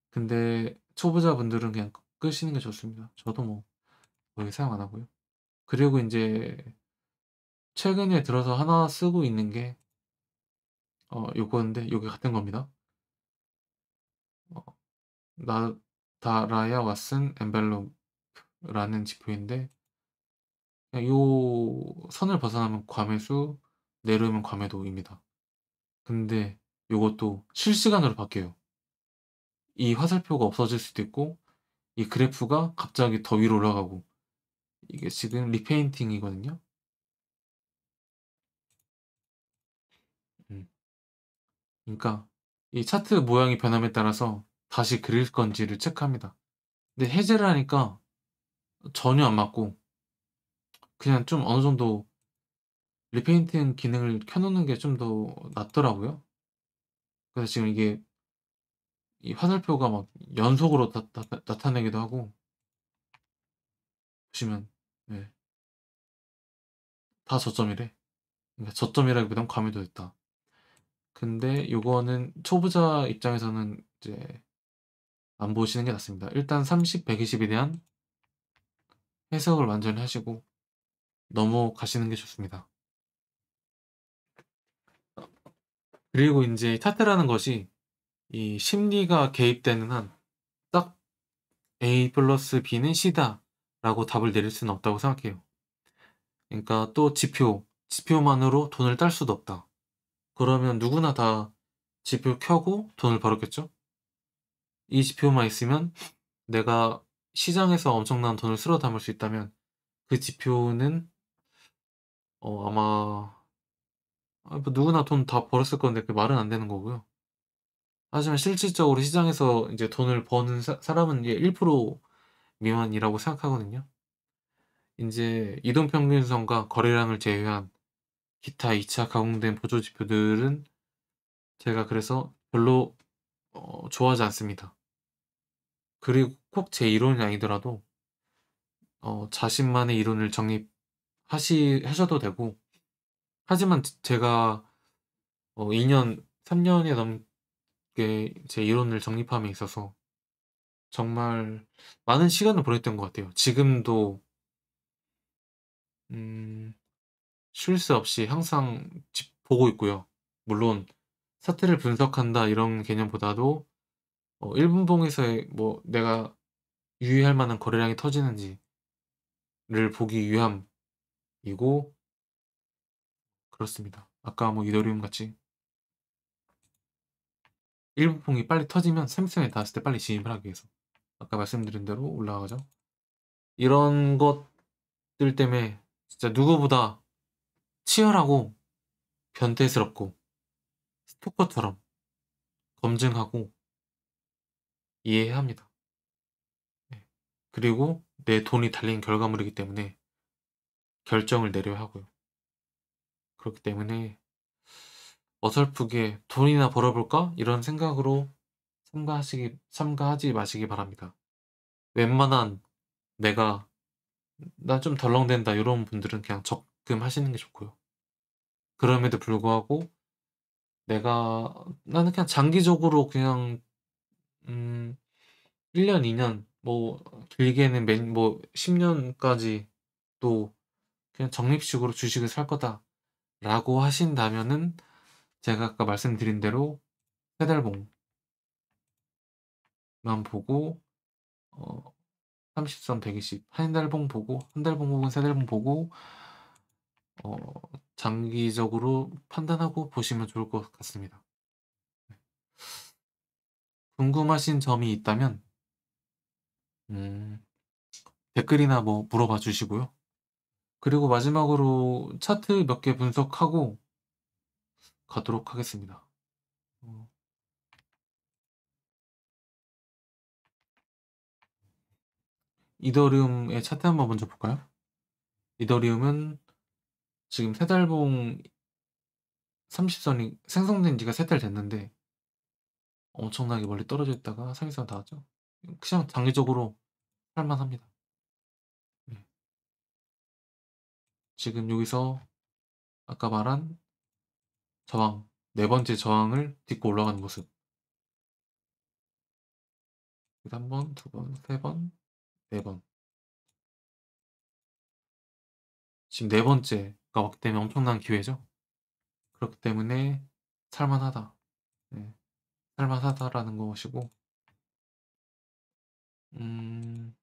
근데 초보자분들은 그냥 끄시는 게 좋습니다. 저도 뭐 거의 사용 안 하고요. 그리고 인제 최근에 들어서 하나 쓰고 있는 게 요건데 요게 같은 겁니다. 어 나다라야 왓슨 엔벨롭라는 지표인데 그냥 요 선을 벗어나면 과매수, 내려오면 과매도입니다. 근데 요것도 실시간으로 바뀌어요. 이 화살표가 없어질 수도 있고 이 그래프가 갑자기 더 위로 올라가고 이게 지금 리페인팅이거든요. 음. 그러니까 이 차트 모양이 변함에 따라서 다시 그릴 건지를 체크합니다. 근데 해제를 하니까 전혀 안 맞고 그냥 좀 어느 정도 리페인팅 기능을 켜 놓는 게 좀 더 낫더라고요. 그래서 지금 이게 이 화살표가 막 연속으로 나타내기도 하고 보시면 네. 다 저점이래. 그러니까 저점이라기보단 과매도됐다. 근데 요거는 초보자 입장에서는 이제 안 보시는 게 낫습니다. 일단 30, 120에 대한 해석을 완전히 하시고 넘어가시는 게 좋습니다. 그리고 인제 차트라는 것이 이 심리가 개입되는 한 딱 A 플러스 B는 C다라고 답을 내릴 수는 없다고 생각해요. 그러니까 또 지표만으로 돈을 딸 수도 없다. 그러면 누구나 다 지표 켜고 돈을 벌었겠죠? 이 지표만 있으면 내가 시장에서 엄청난 돈을 쓸어 담을 수 있다면 그 지표는 아마 뭐 누구나 돈 다 벌었을 건데 그 말은 안 되는 거고요. 하지만 실질적으로 시장에서 이제 돈을 버는 사람은 이제 1% 미만이라고 생각하거든요. 인제 이동평균선과 거래량을 제외한 기타 2차 가공된 보조 지표들은 제가 그래서 별로 좋아하지 않습니다. 그리고 꼭 제 이론이 아니더라도 자신만의 이론을 하셔도 되고 하지만 제가 2 년, 3 년이 넘게 제 이론을 정립함에 있어서 정말 많은 시간을 보냈던 것 같아요. 지금도 음 쉴 새 없이 항상 보고 있고요. 물론 '사태를 분석한다.' 이런 개념보다도 1 분봉에서의 뭐 내가 유의할 만한 거래량이 터지는지를 보기 위함이고 그렇습니다. 아까 뭐 이더리움 같이 1 분봉이 빨리 터지면 샘성에 닿았을 때 빨리 진입을 하기 위해서 아까 말씀드린 대로 올라가죠. 이런 것들 때문에 진짜 누구보다 치열하고 변태스럽고 스토커처럼 검증하고 이해해야 합니다. 네. 그리고 내 돈이 달린 결과물이기 때문에 결정을 내려야 하고요. 그렇기 때문에 어설프게 '돈이나 벌어볼까?' 이런 생각으로 참가하지 마시기 바랍니다. 웬만한 내가 '나 좀 덜렁댄다.' 요런 분들은 그냥 적금하시는 게 좋고요. 그럼에도 불구하고 나는 그냥 장기적으로 그냥 음 1 년, 2년 뭐 길게는 10 년까지 또 그냥 '적립식으로 주식을 살 거다.'라고 하신다면은 제가 아까 말씀드린 대로 세 달봉만 보고 어 30선 120 한 달봉 보고 한 달봉 혹은 세 달봉 보고 어 장기적으로 판단하고 보시면 좋을 것 같습니다. 궁금하신 점이 있다면 음 댓글이나 뭐 물어봐 주시고요. 그리고 마지막으로 차트 몇 개 분석하고 가도록 하겠습니다. 어 이더리움의 차트 한번 먼저 볼까요? 이더리움은 지금 3달봉 30 선이 생성된 지가 3달 됐는데 엄청나게 멀리 떨어져 있다가 30선 닿았죠. 그냥 장기적으로 할 만합니다. 네. 지금 여기서 아까 말한 저항, 네 번째 저항을 딛고 올라가는 모습. 그래서 한 번, 두 번, 세 번, 네 번. 지금 네 번째가 왔기 때문에 엄청난 기회죠. 그렇기 때문에 살만하다. 네. 살만하다라는 것이고, 음,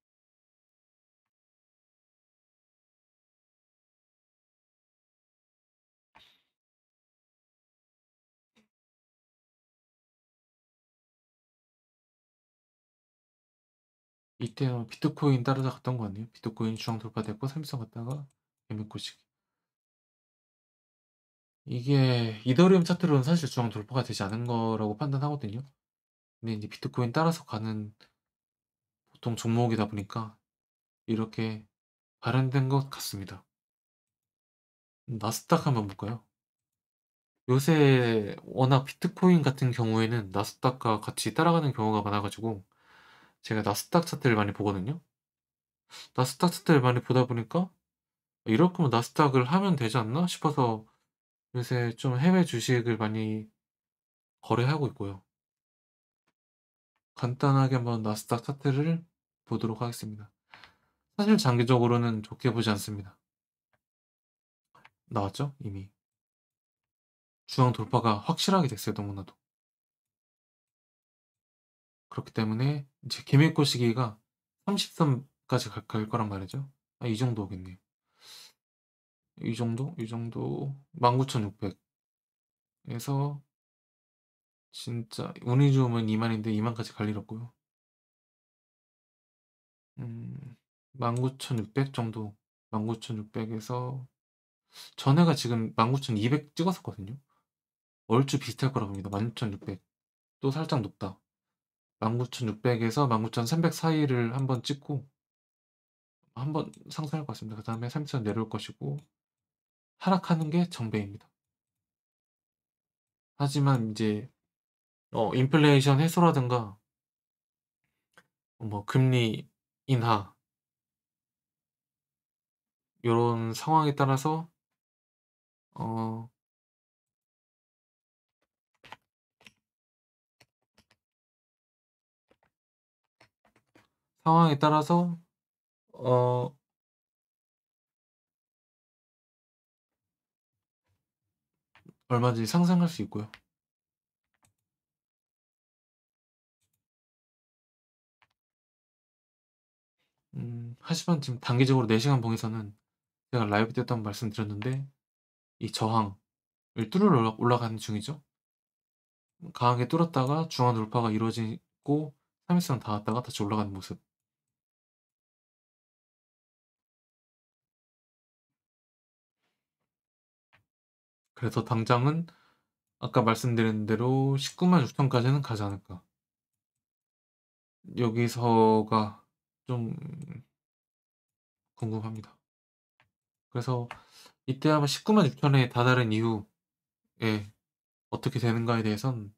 이때 비트코인 따라잡았던 거 같네요. 비트코인 주황 돌파됐고, 삼성 갔다가 개미코식. 이게 이더리움 차트로는 사실 주황 돌파가 되지 않은 거라고 판단하거든요. 근데 이제 비트코인 따라서 가는 보통 종목이다 보니까 이렇게 발현된 것 같습니다. 나스닥 한번 볼까요? 요새 워낙 비트코인 같은 경우에는 나스닥과 같이 따라가는 경우가 많아 가지고 제가 나스닥 차트를 많이 보거든요. 나스닥 차트를 많이 보다 보니까 '이럴 거면 나스닥을 하면 되지 않나?' 싶어서 요새 좀 해외 주식을 많이 거래하고 있고요. 간단하게 한번 나스닥 차트를 보도록 하겠습니다. 사실 장기적으로는 좋게 보지 않습니다. 나왔죠? 이미. 중앙 돌파가 확실하게 됐어요, 너무나도. 그렇기 때문에 이제 기밀고 시기가 30 선까지 갈 거란 말이죠. 이 정도 오겠네요. 이 정도? 이 정도 19,600 에서 진짜 운이 좋으면 2만 인데 2만 까지 갈 일 없고요. 19,600 정도 19,600 에서 전에가 지금 19,200 찍었었거든요. 얼추 비슷할 거라고 봅니다. 16,600 또 살짝 높다. 19,600 에서 19,300 사이를 한번 찍고 한번 상승할 것 같습니다. 그다음에 3,000 내려올 것이고 하락하는 게 정배입니다. 하지만 인제 인플레이션 해소라든가 뭐 금리 인하 요런 상황에 따라서 어 상황에 따라서 어 얼마든지 상승할 수 있고요. 하지만 지금 단기적으로 4 시간 봉에서는 제가 라이브 때도 한번 말씀드렸는데 이 저항을 뚫으러 올라가는 중이죠. 강하게 뚫었다가 중앙 돌파가 이루어지고 3일선 닿았다가 다시 올라가는 모습. 그래서 당장은 아까 말씀드린 대로 196,000 까지는 가지 않을까. 여기서가 좀 궁금합니다. 그래서 이때 아마 196,000에 다다른 이후에 어떻게 되는가에 대해선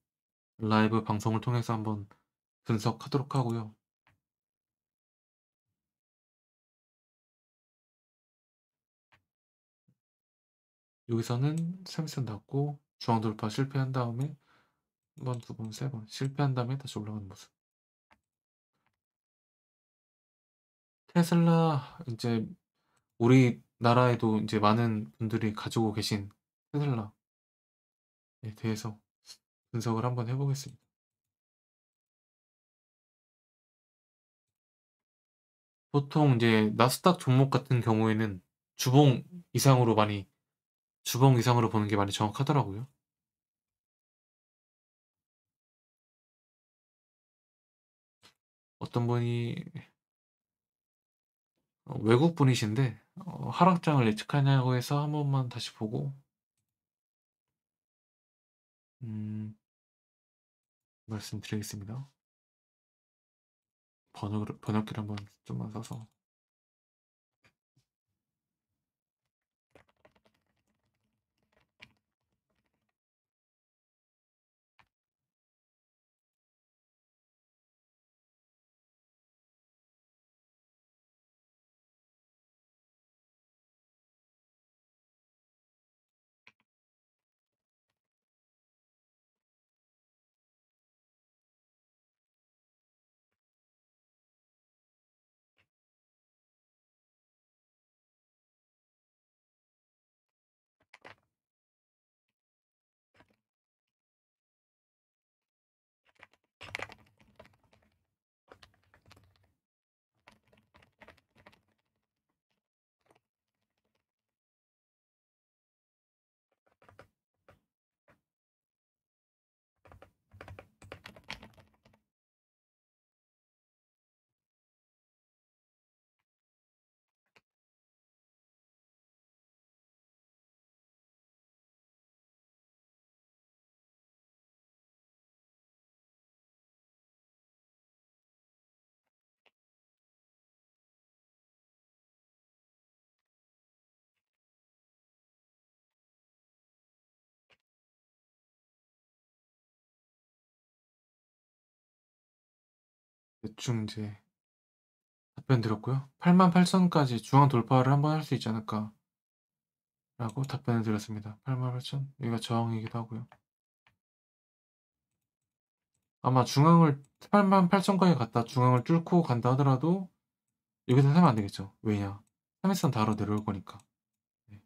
라이브 방송을 통해서 한번 분석하도록 하고요. 여기서는 3선 닫고 중앙 돌파 실패한 다음에 한 번, 두 번, 세 번 실패한 다음에 다시 올라가는 모습. 테슬라 인제 우리나라에도 인제 많은 분들이 가지고 계신 테슬라에 대해서 분석을 한번 해 보겠습니다. 보통 이제 나스닥 종목 같은 경우에는 주봉 이상으로 많이 주봉 이상으로 보는 게 많이 정확하더라고요. 어떤 분이 외국 분이신데 하락장을 예측하냐고 해서 한 번만 다시 보고 음 말씀드리겠습니다. 번역기를 한번 좀만 써서 대충 이제 답변 드렸고요. 88,000까지 중앙 돌파를 한번 할 수 있지 않을까라고 답변을 드렸습니다. 88,000 여기가 저항이기도 하고요. 아마 중앙을 88,000까지 갔다 중앙을 뚫고 간다 하더라도 여기서 사면 안 되겠죠. 왜냐? 3일선 바로 내려올 거니까. 네.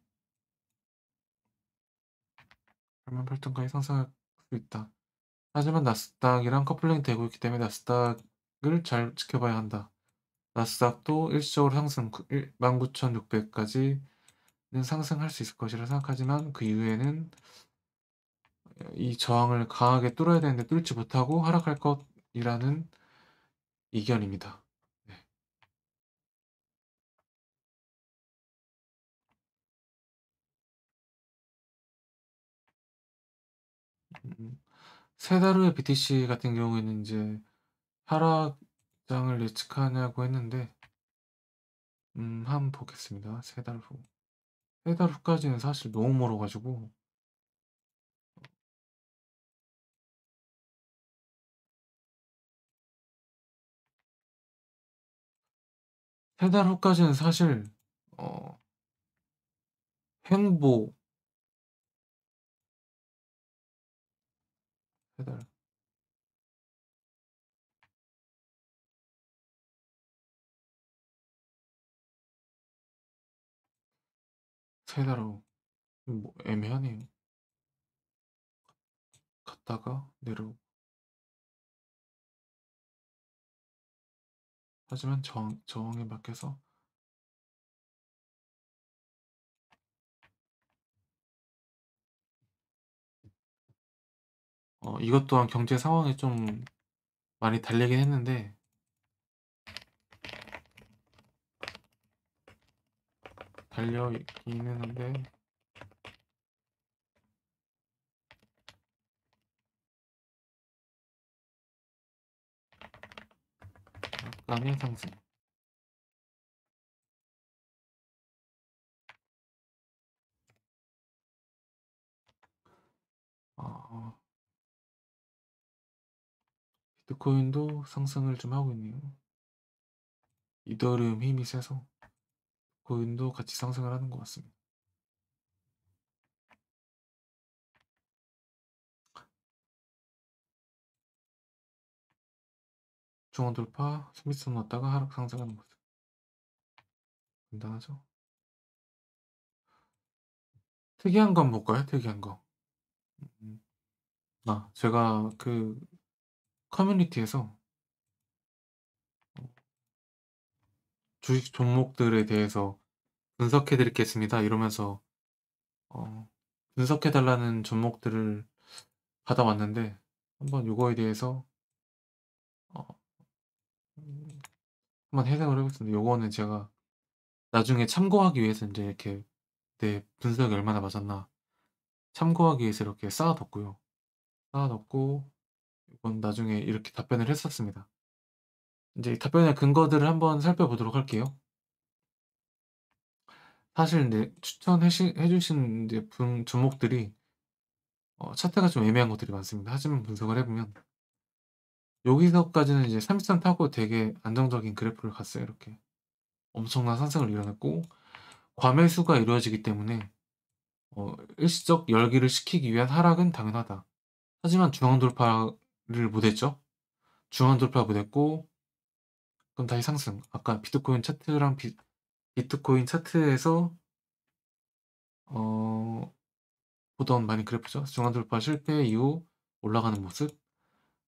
88,000까지 상승할 수 있다. 하지만 나스닥이랑 커플링이 되고 있기 때문에 나스닥을 잘 지켜봐야 한다. 나스닥도 일시적으로 상승 19,600까지는 상승할 수 있을 것이라 생각하지만 그 이후에는 이 저항을 강하게 뚫어야 되는데 뚫지 못하고 하락할 것이라는 이견입니다. 네. 음, 세 달 후에 BTC 같은 경우에는 이제 하락장을 예측하냐고 했는데 한번 보겠습니다. 세 달 후. 세 달 후까지는 사실 너무 멀어가지고 세 달 후까지는 사실 어, 횡보 세 달, 세 달 후. 뭐 애매하네요. 갔다가 내려오고. 하지만 저항에 맞게서 이것 또한 경제 상황이 좀 많이 달리긴 했는데 달려있긴 했는데 약간의 상승. 어, 비트코인도 상승을 좀 하고 있네요. 이더리움 힘이 세서 비트코인도 같이 상승을 하는 것 같습니다. 중원 돌파, 스미스 넣었다가 하락 상승하는 모습. 간단하죠? 특이한 건 볼까요? 특이한 거. 음, 제가 그 커뮤니티에서 주식 종목들에 대해서 분석해 드리겠습니다. 이러면서 분석해 달라는 종목들을 받아왔는데 한번 요거에 대해서 어, 음 한번 해석을 해 보겠습니다. 요거는 제가 나중에 참고하기 위해서 인제 이렇게 내 분석이 얼마나 맞았나 참고하기 위해서 이렇게 쌓아 뒀고요. 쌓아 뒀고 이건 나중에 이렇게 답변을 했었습니다. 인제 이 답변의 근거들을 한번 살펴보도록 할게요. 사실 인제 추천해 주신 인제 종목들이 차트가 좀 애매한 것들이 많습니다. 하지만 분석을 해 보면 여기서까지는 이제 30선 타고 되게 안정적인 그래프를 갔어요 이렇게. 엄청난 상승을 이뤄냈고 과매수가 이루어지기 때문에 일시적 열기를 식히기 위한 하락은 당연하다. 하지만 중앙 돌파를 못 했죠. 중앙 돌파 못 했고 그럼 다시 상승. 아까 비트코인 차트랑 비트코인 차트에서 어 보던 많이 그래프죠. 중앙 돌파 실패 이후 올라가는 모습.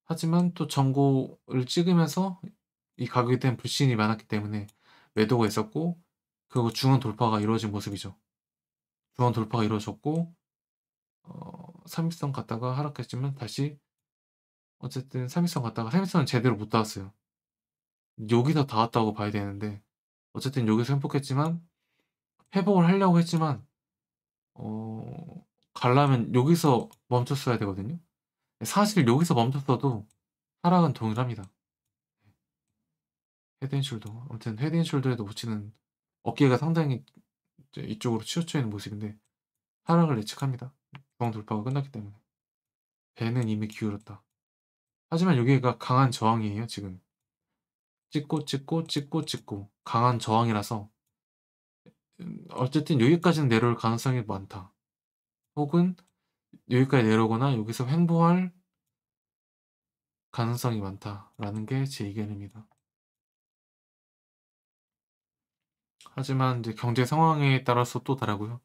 하지만 또 전고를 찍으면서 이 가격에 대한 불신이 많았기 때문에 매도가 있었고 그리고 중앙 돌파가 이루어진 모습이죠. 중앙 돌파가 이루어졌고 3일선 갔다가 하락했지만 다시 어쨌든 3일선 갔다가 3일선은 제대로 못 닿았어요. 여기서 닿았다고 봐야 되는데 어쨌든 여기서 횡복했지만 회복을 하려고 했지만 가려면 여기서 멈췄어야 되거든요. 사실 여기서 멈췄어도 하락은 동일합니다. 헤드 앤 숄더. 아무튼 헤드 앤 숄더에도 붙이는 어깨가 상당히 이제 이쪽으로 치우쳐 있는 모습인데 하락을 예측합니다. 중앙 돌파가 끝났기 때문에. 배는 이미 기울었다. 하지만 여기가 강한 저항이에요, 지금. 찍고 찍고 찍고 찍고 강한 저항이라서 어쨌든 여기까지는 내려올 가능성이 많다. 혹은 여기까지 내려오거나 여기서 횡보할 가능성이 많다라는 게 제 의견입니다. 하지만 이제 경제 상황에 따라서 또 다르고요.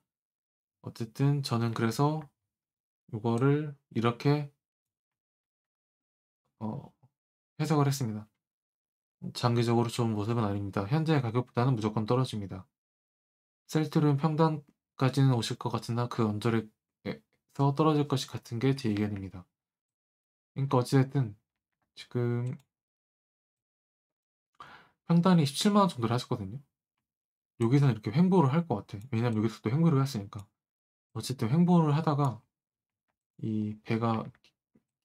어쨌든 저는 그래서 이거를 이렇게 어 해석을 했습니다. 장기적으로 좋은 모습은 아닙니다. 현재 가격보다는 무조건 떨어집니다. 셀트리온 평단까지는 오실 것 같으나 그 언저리에서 떨어질 것이 같은 게 제 의견입니다. 그러니까 어찌됐든 지금 평단이 17만 원 정도를 하셨거든요. 여기서는 이렇게 횡보를 할 것 같아. 왜냐면 여기서 또 횡보를 했으니까. 어쨌든 횡보를 하다가 이 배가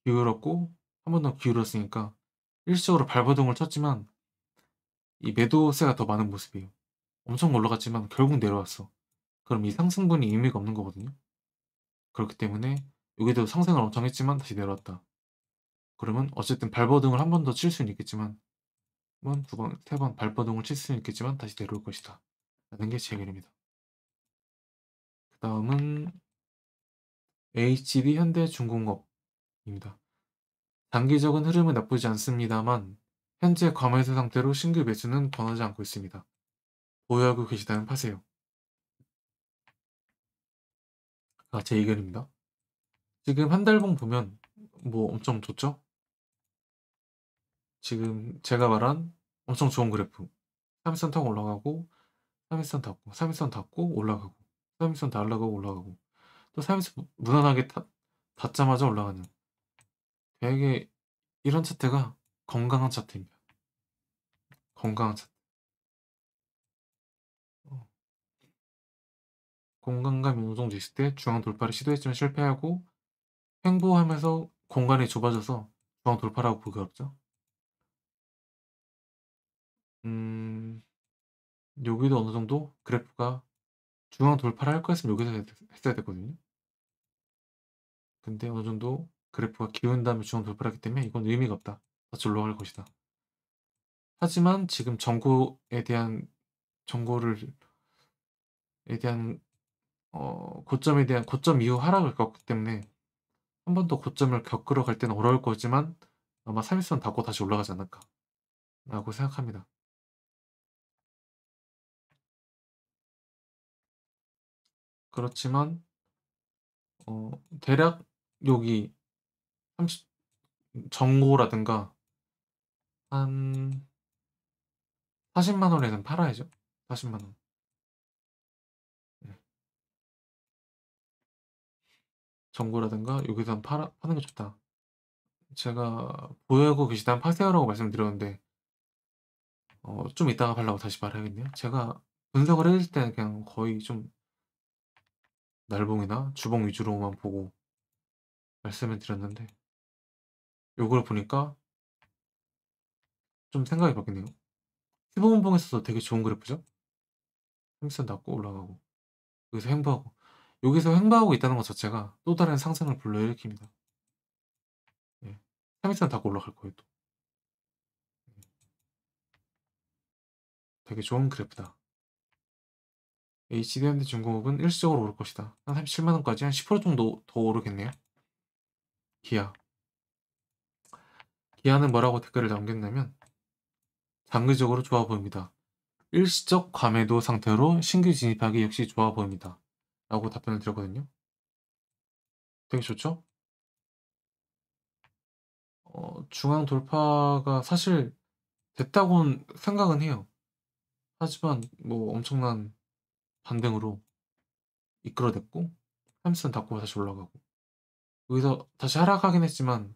기울었고 한 번 더 기울었으니까 일시적으로 발버둥을 쳤지만 이 매도세가 더 많은 모습이에요. 엄청 올라갔지만 결국 내려왔어. 그럼 이 상승분이 의미가 없는 거거든요. 그렇기 때문에 여기도 상승을 엄청 했지만 다시 내려왔다. 그러면 어쨌든 발버둥을 한 번 더 칠 수는 있겠지만 한 번, 두 번, 세 번 발버둥을 칠 수는 있겠지만 다시 내려올 것이다. 라는 게 제 의견입니다. 그 다음은 HD현대중공업입니다. 단기적인 흐름은 나쁘지 않습니다만 현재 과매수 상태로 신규 매수는 권하지 않고 있습니다. 보유하고 계시다면 파세요. 제 의견입니다. 지금 한 달봉 보면 뭐 엄청 좋죠? 지금 제가 말한 엄청 좋은 그래프. 3일선 타고 올라가고 3일선 닫고 3일선 닫고 올라가고 3일선 날라가고 올라가고 또 3일선 무난하게 닫자마자 올라가는 되게 이런 차트가 건강한 차트입니다. 건강한 차트. 어, 공간감이 어느 정도 있을 때 중앙 돌파를 시도했지만 실패하고 횡보하면서 공간이 좁아져서 중앙 돌파라고 보기 어렵죠. 음, 여기도 어느 정도 그래프가 중앙 돌파를 할 거였으면 여기서 했어야 됐거든요. 근데 어느 정도 그래프가 기운 다음에 중앙 돌파를 했기 때문에 이건 의미가 없다. 다시 올라갈 것이다. 하지만 지금 정고에 대한 정고를 에 대한 고점에 대한 고점 이후 하락을 겪었기 때문에 한 번 더 고점을 겪으러 갈 때는 어려울 거지만 아마 3일선 닫고 다시 올라가지 않을까라고 생각합니다. 그렇지만 대략 여기 30 정고라든가 한 40만 원에는 팔아야죠. 40만 원. 네. 정고라든가 여기서 파는 게 좋다. 제가 보유하고 계시다면 파세요라고 말씀드렸는데 좀 이따가 하려고 다시 말해야겠네요. 제가 분석을 해줄 때는 그냥 거의 좀 날봉이나 주봉 위주로만 보고 말씀을 드렸는데 요걸 보니까 좀 생각이 바뀌네요. 15분봉에서도 되게 좋은 그래프죠? 햄스턴 닫고 올라가고 여기서 횡보하고 여기서 횡보하고 있다는 것 자체가 또 다른 상승을 불러일으킵니다. 예. 3일선 닫고 올라갈 거예요 또. 되게 좋은 그래프다. HD현대중공업은 일시적으로 오를 것이다. 한 37만 원까지 한 10% 정도 더 오르겠네요. 기아. 기아는 뭐라고 댓글을 남겼냐면 장기적으로 좋아 보입니다. 일시적 과매도 상태로 신규 진입하기 역시 좋아 보입니다. 라고 답변을 드렸거든요. 되게 좋죠? 중앙 돌파가 사실 됐다고는 생각은 해요. 하지만 뭐 엄청난 반등으로 이끌어냈고 햄스턴 닫고 다시 올라가고 여기서 다시 하락하긴 했지만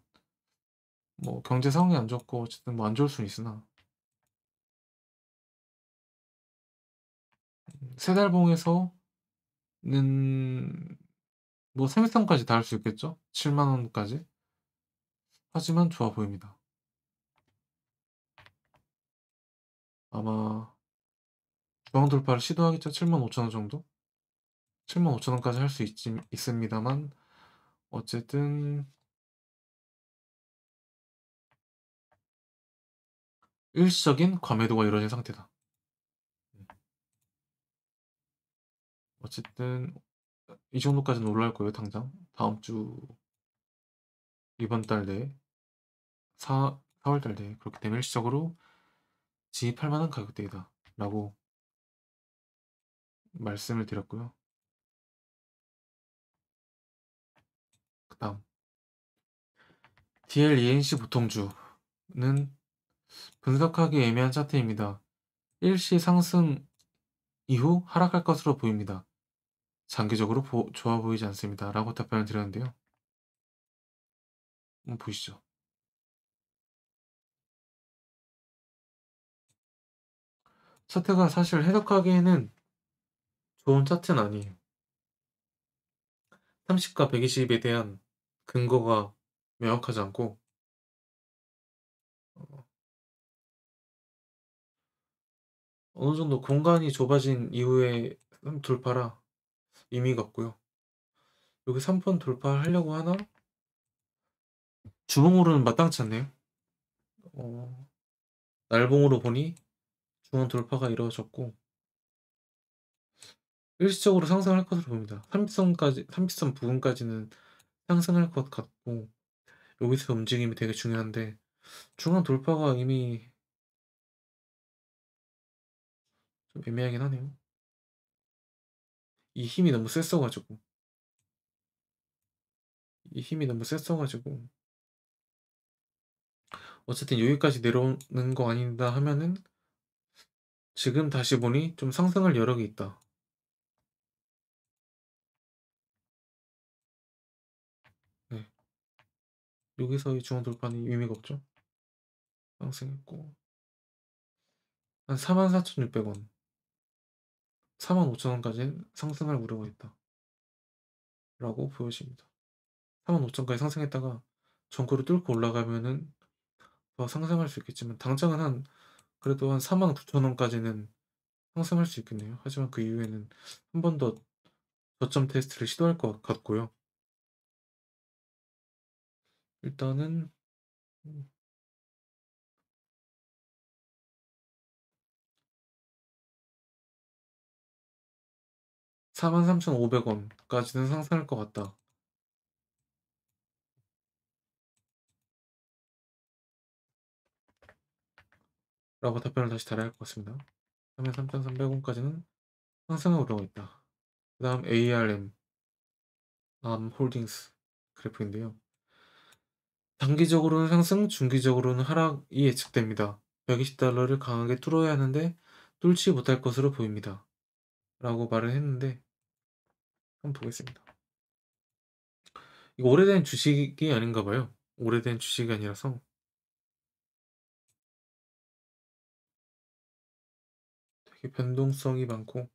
뭐 경제 상황이 안 좋고 어쨌든 뭐 안 좋을 수는 있으나 세 달봉에서는 뭐 생성까지 닿을 수 있겠죠? 7만 원까지. 하지만 좋아 보입니다. 아마 중앙 돌파를 시도하겠죠? 7만 5천 원 정도? 7만 5천 원까지 할 수 있습니다만 어쨌든 일시적인 과매도가 이루어진 상태다. 어쨌든 이 정도까지는 올라갈 거예요. 당장 다음 주 이번 달 내에 4월 달 내에 그렇기 때문에 일시적으로 진입할 만한 가격대이다 라고 말씀을 드렸고요. 그 다음 DLENC 보통주는 분석하기 애매한 차트입니다. 일시 상승 이후 하락할 것으로 보입니다. 장기적으로 좋아 보이지 않습니다. 라고 답변을 드렸는데요. 한번 보시죠. 차트가 사실 해석하기에는 좋은 차트는 아니에요. 30과 120에 대한 근거가 명확하지 않고 어느 정도 공간이 좁아진 이후에 돌파라 의미가 없고요. 여기 3번 돌파하려고 하나? 주봉으로는 마땅치 않네요. 날봉으로 보니 중앙 돌파가 이루어졌고 일시적으로 상승할 것으로 보입니다. 30선 부근까지는 상승할 것 같고 여기서 움직임이 되게 중요한데 중앙 돌파가 이미 좀 애매하긴 하네요. 이 힘이 너무 셌어가지고 어쨌든 여기까지 내려오는 거 아닌가 하면은 지금 다시 보니 좀 상승할 여력이 있다. 네. 여기서의 중앙 돌파는 의미가 없죠. 상승했고 한 44,600원 45,000원까지 상승할 우려가 있다 라고 보여집니다. 45,000원까지 상승했다가 전고를 뚫고 올라가면은 더 상승할 수 있겠지만 당장은 그래도 한 49,000원까지는 상승할 수 있겠네요. 하지만 그 이후에는 한 번 더 저점 테스트를 시도할 것 같고요. 일단은 43,500원까지는 상승할 것 같다 라고 답변을 다시 달아야 할 것 같습니다. 33,300원까지는 상승할 우려가 있다. 그 다음 ARM 홀딩스 그래프인데요. 단기적으로는 상승, 중기적으로는 하락이 예측됩니다. 120달러를 강하게 뚫어야 하는데 뚫지 못할 것으로 보입니다. 라고 말을 했는데 한번 보겠습니다. 이거 오래된 주식이 아닌가 봐요. 오래된 주식이 아니라서 이렇게 변동성이 많고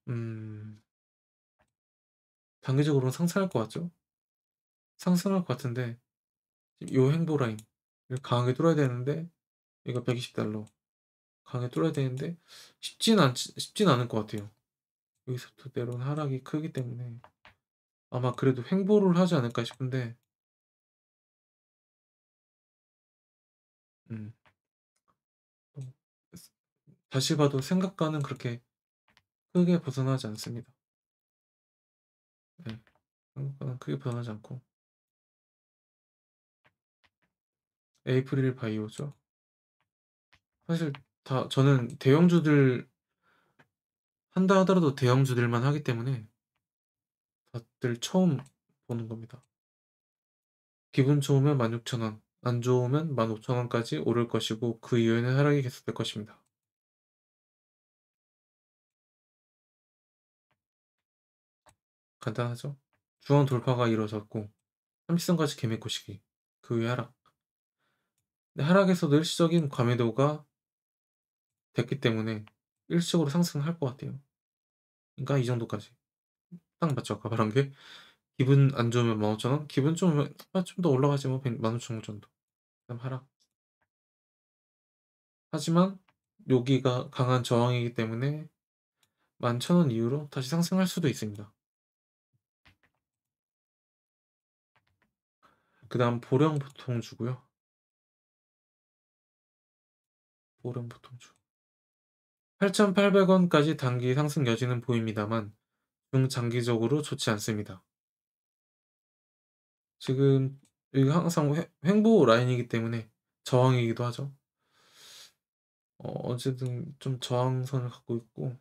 음 단기적으로는 상승할 것 같죠? 상승할 것 같은데 요 행보 라인을 강하게 뚫어야 되는데 이거 120달러 강하게 뚫어야 되는데 쉽진 않을 것 같아요. 여기서부터 내려오는 하락이 크기 때문에 아마 그래도 횡보를 하지 않을까 싶은데 음 또 다시 봐도 생각과는 그렇게 크게 벗어나지 않습니다. 네. 생각과는 크게 벗어나지 않고 에이프릴 바이오죠. 사실 다 저는 대형주들 한다 하더라도 대형주들만 하기 때문에 다들 처음 보는 겁니다. 기분 좋으면 16,000원, 안 좋으면 15,000원까지 오를 것이고 그 이후에는 하락이 계속될 것입니다. 간단하죠? 중앙 돌파가 이루어졌고 30선까지 개매고 시기 그 후에 하락. 근데 하락에서도 일시적인 과매도가 됐기 때문에 일시적으로 상승할 것 같아요. 그러니까 이 정도까지. 딱 맞죠? 아까 말한 게 기분 안 좋으면 15,000원, 기분 좋으면 좀 더 올라가지 뭐 15,000원 정도. 그다음 하락. 하지만 여기가 강한 저항이기 때문에 11,000원 이후로 다시 상승할 수도 있습니다. 그다음 보령 보통주고요. 보령 보통주. 8,800원까지 단기 상승 여지는 보입니다만 중장기적으로 좋지 않습니다. 지금 여기 항상 횡보 라인이기 때문에 저항이기도 하죠. 어쨌든 좀 저항선을 갖고 있고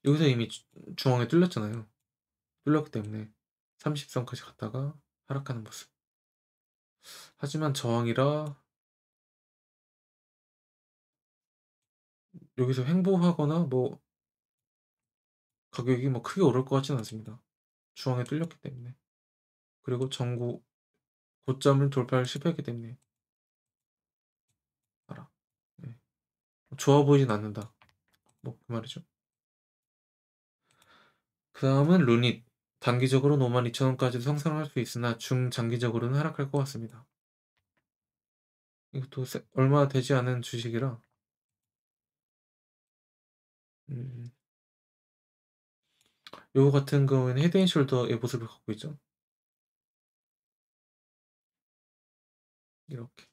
여기서 이미 중앙에 뚫렸잖아요. 뚫렸기 때문에 30선까지 갔다가 하락하는 모습. 하지만 저항이라 여기서 횡보하거나 뭐 가격이 뭐 크게 오를 것 같지는 않습니다. 중앙에 뚫렸기 때문에. 그리고 전고 고점을 돌파를 실패했기 때문에 하락. 네. 좋아 보이진 않는다. 뭐 그 말이죠. 그다음은 루닛. 단기적으로는 52,000원까지도 상승할 수 있으나 중장기적으로는 하락할 것 같습니다. 이것도 얼마 되지 않은 주식이라 음 요거 같은 경우에는 헤드앤숄더의 모습을 갖고 있죠. 이렇게.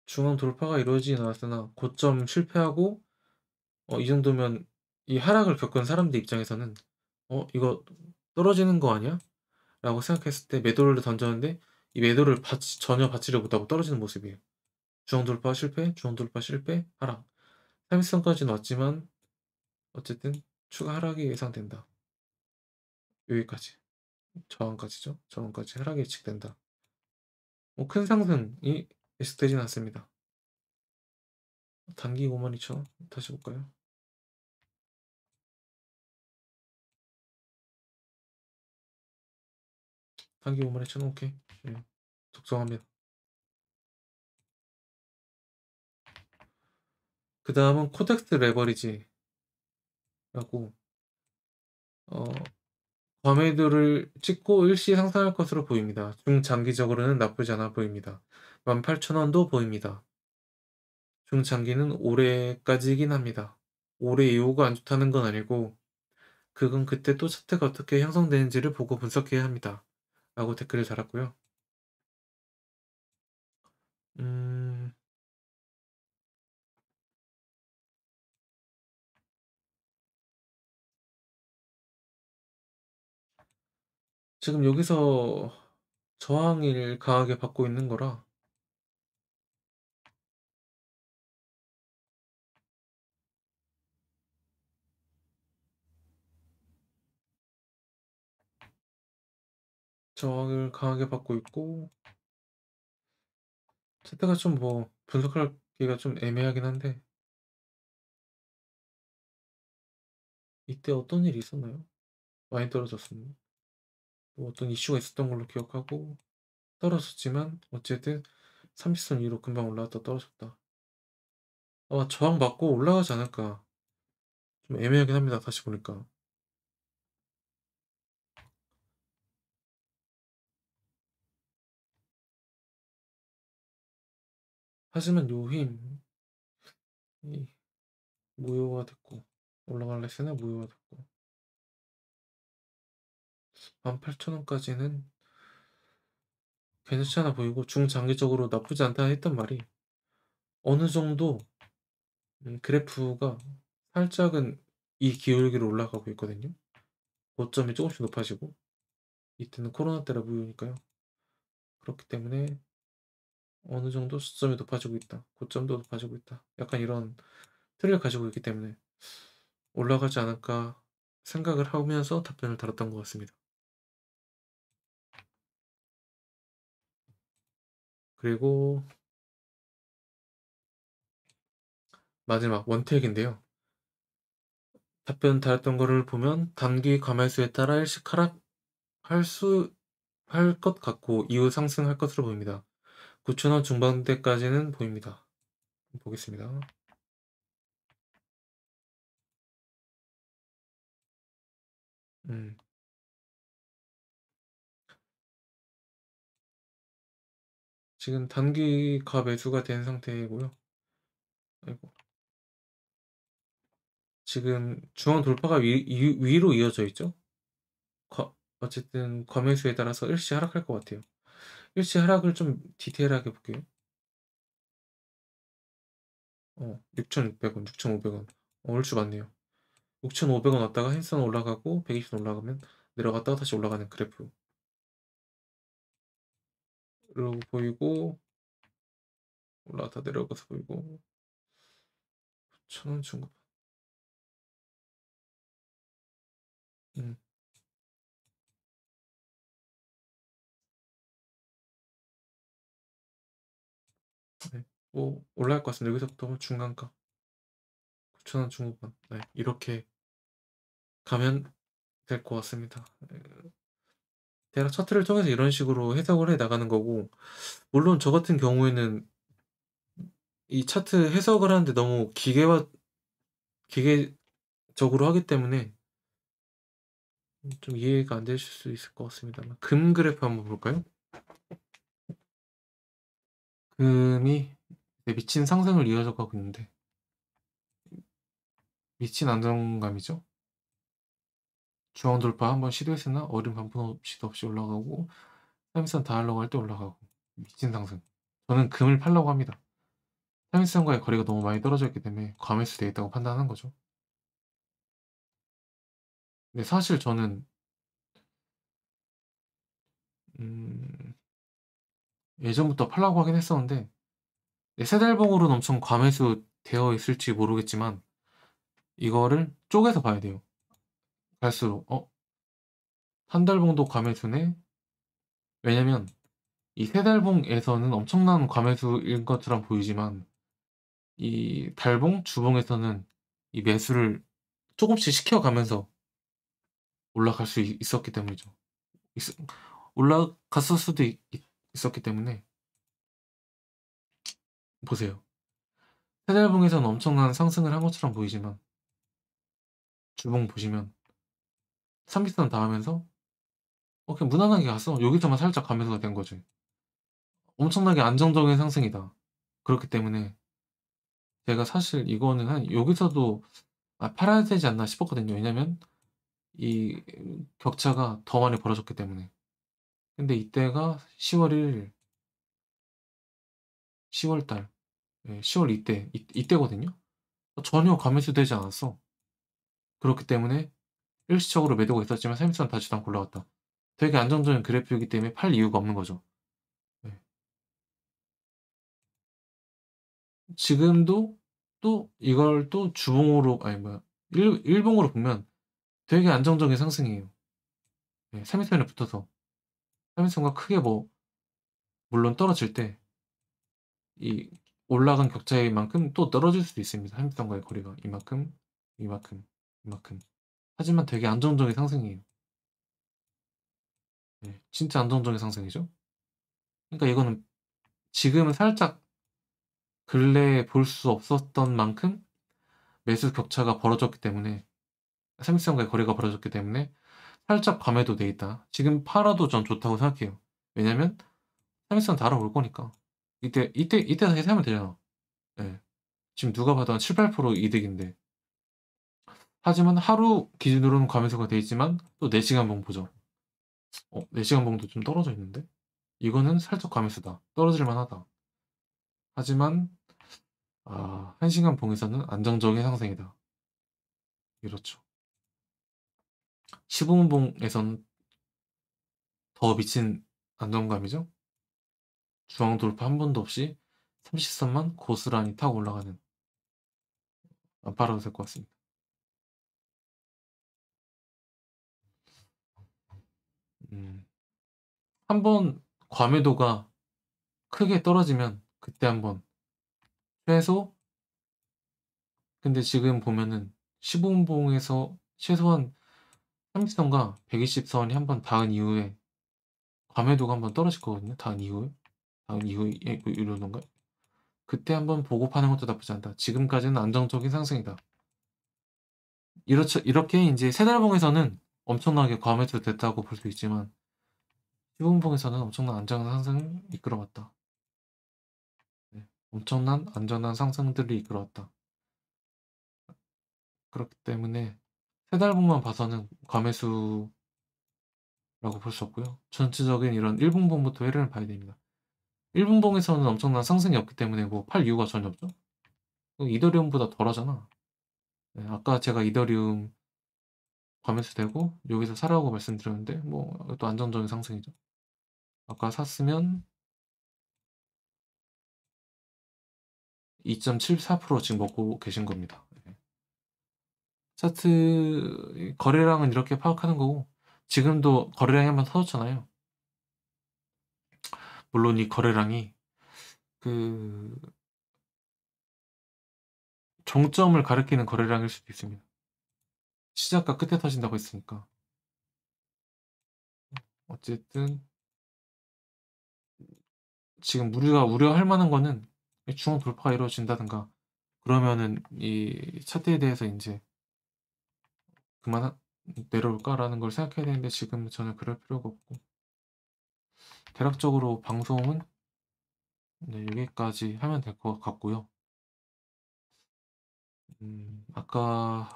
중앙 돌파가 이루어지진 않았으나 고점 실패하고 이 정도면 이 하락을 겪은 사람들 입장에서는 '이거 떨어지는 거 아니야?' 라고 생각했을 때 매도를 던졌는데 이 매도를 전혀 받지를 못하고 떨어지는 모습이에요. 중앙 돌파 실패, 중앙 돌파 실패, 하락. 30선까지는 왔지만 어쨌든 추가 하락이 예상된다. 여기까지. 저항까지죠. 저항까지 하락이 예측된다. 뭐 큰 상승이 예측되진 않습니다. 단기 52,000원 다시 볼까요? 단기 52,000원 오케이. 예. 적정합니다. 그다음은 코덱스 레버리지라고 어 과매도를 찍고 일시 상승할 것으로 보입니다. 중장기적으로는 나쁘지 않아 보입니다. 18,000원도 보입니다. 중장기는 올해까지이긴 합니다. 올해 이후가 안 좋다는 건 아니고 그건 그때 또 차트가 어떻게 형성되는지를 보고 분석해야 합니다. 라고 댓글을 달았고요. 음, 지금 여기서 저항을 강하게 받고 있는 거라 저항을 강하게 받고 있고 차트가 좀 뭐 분석하기가 좀 애매하긴 한데 이때 어떤 일이 있었나요? 많이 떨어졌었나? 뭐 어떤 이슈가 있었던 걸로 기억하고 떨어졌지만 어쨌든 30선 위로 금방 올라갔다 떨어졌다. 아마 저항받고 올라가지 않을까. 좀 애매하긴 합니다. 다시 보니까. 하지만 요 힘, 이 무효가 됐고 올라갈라 했으나 무효가 됐고 18,000원까지는 괜찮지 않아 보이고 중장기적으로 나쁘지 않다 했던 말이 어느 정도 그래프가 살짝은 이 기울기로 올라가고 있거든요. 고점이 조금씩 높아지고 이때는 코로나 때라 무효니까요. 그렇기 때문에 어느 정도 수점이 높아지고 있다. 고점도 높아지고 있다. 약간 이런 틀을 가지고 있기 때문에 올라가지 않을까 생각을 하면서 답변을 달았던 것 같습니다. 그리고 마지막 원택인데요. 답변 달았던 거를 보면 단기 과매수에 따라 일시 하락할 수 할 것 같고 이후 상승할 것으로 보입니다. 9,000원 중반대까지는 보입니다. 보겠습니다. 음, 지금 단기 과매수가 된 상태이고요. 아이고. 지금 중앙 돌파가 위로 이어져 있죠. 어쨌든 과매수에 따라서 일시 하락할 것 같아요. 일시 하락을 좀 디테일하게 볼게요. 6,600원, 6,500원. 얼추 맞네요. 6,500원 왔다가 흰선 올라가고 120선 올라가면 내려갔다가 다시 올라가는 그래프로 보이고 올라갔다 내려가서 보이고 1,000원 중급. 음, 네. 뭐 올라갈 것 같습니다. 여기서부터 중간가 9,000원 중후반. 네, 이렇게 가면 될 것 같습니다. 네, 대략 차트를 통해서 이런 식으로 해석을 해 나가는 거고 물론 저 같은 경우에는 이 차트 해석을 하는데 너무 기계적으로 하기 때문에 좀 이해가 안 되실 수 있을 것 같습니다만 금 그래프 한번 볼까요? 금이 미친 상승을 이어져 가고 있는데 미친 안정감이죠. 중앙 돌파 한번 시도했으나 어린 반품 시도 없이 올라가고 3일선 다 하려고 할 때 올라가고 미친 상승. 저는 금을 팔라고 합니다. 3일선과의 거리가 너무 많이 떨어져 있기 때문에 과매수되어 있다고 판단하는 거죠. 근데 사실 저는 음, 예전부터 팔라고 하긴 했었는데 세 달봉으로는 엄청 과매수 되어 있을지 모르겠지만 이거를 쪼개서 봐야 돼요. 갈수록 한 달봉도 과매수네. 왜냐면 이 세 달봉에서는 엄청난 과매수인 것처럼 보이지만 이 달봉, 주봉에서는 이 매수를 조금씩 시켜가면서 올라갈 수 있었기 때문이죠. 올라갔을 수도 있었기 때문에 보세요. 세 달봉에서는 엄청난 상승을 한 것처럼 보이지만 주봉 보시면 3기선 닿으면서 그냥 무난하게 갔어. 여기서만 살짝 감매수가 된 거지. 엄청나게 안정적인 상승이다. 그렇기 때문에 제가 사실 이거는 한 여기서도 팔아야 되지 않나 싶었거든요. 왜냐면 이 격차가 더 많이 벌어졌기 때문에. 근데 이때가 10월 1일, 10월 달, 10월 이때거든요. 전혀 감매수 되지 않았어. 그렇기 때문에 일시적으로 매도가 있었지만 3일선 다시도 않고 올라갔다. 되게 안정적인 그래프이기 때문에 팔 이유가 없는 거죠. 네. 지금도 또 이걸 또 주봉으로 아니 뭐야 일봉으로 보면 되게 안정적인 상승이에요. 3일선에 붙어서 3일선과 크게 뭐 물론 떨어질 때 이 올라간 격차인 만큼 또 떨어질 수도 있습니다. 3일선과의 거리가 이만큼, 이만큼, 이만큼. 하지만 되게 안정적인 상승이에요. 네. 진짜 안정적인 상승이죠. 그러니까 이거는 지금은 살짝 근래에 볼 수 없었던 만큼 매수 격차가 벌어졌기 때문에, 삼일선과의 거래가 벌어졌기 때문에 살짝 과매도 돼 있다. 지금 팔아도 전 좋다고 생각해요. 왜냐면 삼일선 달아올 거니까. 이때 다시 사면 되잖아. 예. 지금 누가 봐도 한 7~8% 이득인데. 하지만 하루 기준으로는 과매수가 돼 있지만 또 4시간 봉 보죠. 4시간 봉도 좀 떨어져 있는데? 이거는 살짝 과매수다. 떨어질 만하다. 하지만 1시간 봉에서는 안정적인 상승이다. 이렇죠. 15분 봉에선 더 미친 안정감이죠. 중앙 돌파 한 번도 없이 30선만 고스란히 타고 올라가는, 안 팔아도 될 것 같습니다. 한번 과매도가 크게 떨어지면 그때 한번 최소, 근데 지금 보면은 15분 봉에서 최소한 30선과 120선이 한번 닿은 이후에 과매도가 한번 떨어질 거거든요. 닿은 이후에 이러던가. 그때 한번 보고 파는 것도 나쁘지 않다. 지금까지는 안정적인 상승이다. 이렇게 이제 세 달봉에서는 엄청나게 과매도 됐다고 볼 수 있지만 15분봉에서는 엄청난 안정한 상승을 이끌어왔다. 네. 엄청난 안전한 상승들을 이끌어왔다. 그렇기 때문에 세 달봉만 봐서는 과매수라고 볼 수 없고요. 전체적인 이런 1분봉부터 흐름을 봐야 됩니다. 1분봉에서는 엄청난 상승이 없기 때문에 뭐 팔 이유가 전혀 없죠. 이더리움보다 덜하잖아. 네, 아까 제가 이더리움 과매수되고 여기서 사라고 말씀드렸는데 뭐 이것도 안정적인 상승이죠. 아까 샀으면 2.74% 지금 먹고 계신 겁니다. 네. 차트 거래량은 이렇게 파악하는 거고, 지금도 거래량이 한번 터졌잖아요. 물론 이 거래량이 그 정점을 가리키는 거래량일 수도 있습니다. 시작과 끝에 터진다고 했으니까. 어쨌든 지금 우리가 우려할 만한 거는 중앙 돌파가 이루어진다든가 그러면은 이 차트에 대해서 이제 그만 내려올까라는 걸 생각해야 되는데 지금 전혀 그럴 필요가 없고, 대략적으로 방송은 네, 여기까지 하면 될 것 같고요. 아까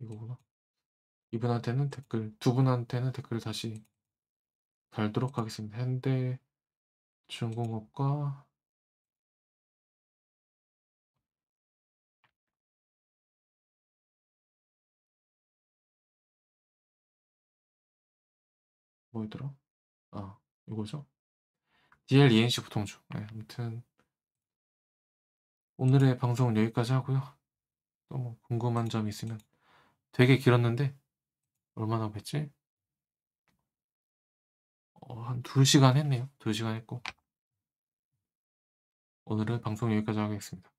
이거구나. 두 분한테는 댓글 다시 달도록 하겠습니다. 현대중공업과 뭐였더라? 이거죠. DLENC 보통주. 네, 아무튼 오늘의 방송은 여기까지 하고요. 또 뭐 궁금한 점 있으면, 되게 길었는데 얼마나 했지? 한 2시간 했네요. 2시간 했고 오늘은 방송 여기까지 하겠습니다.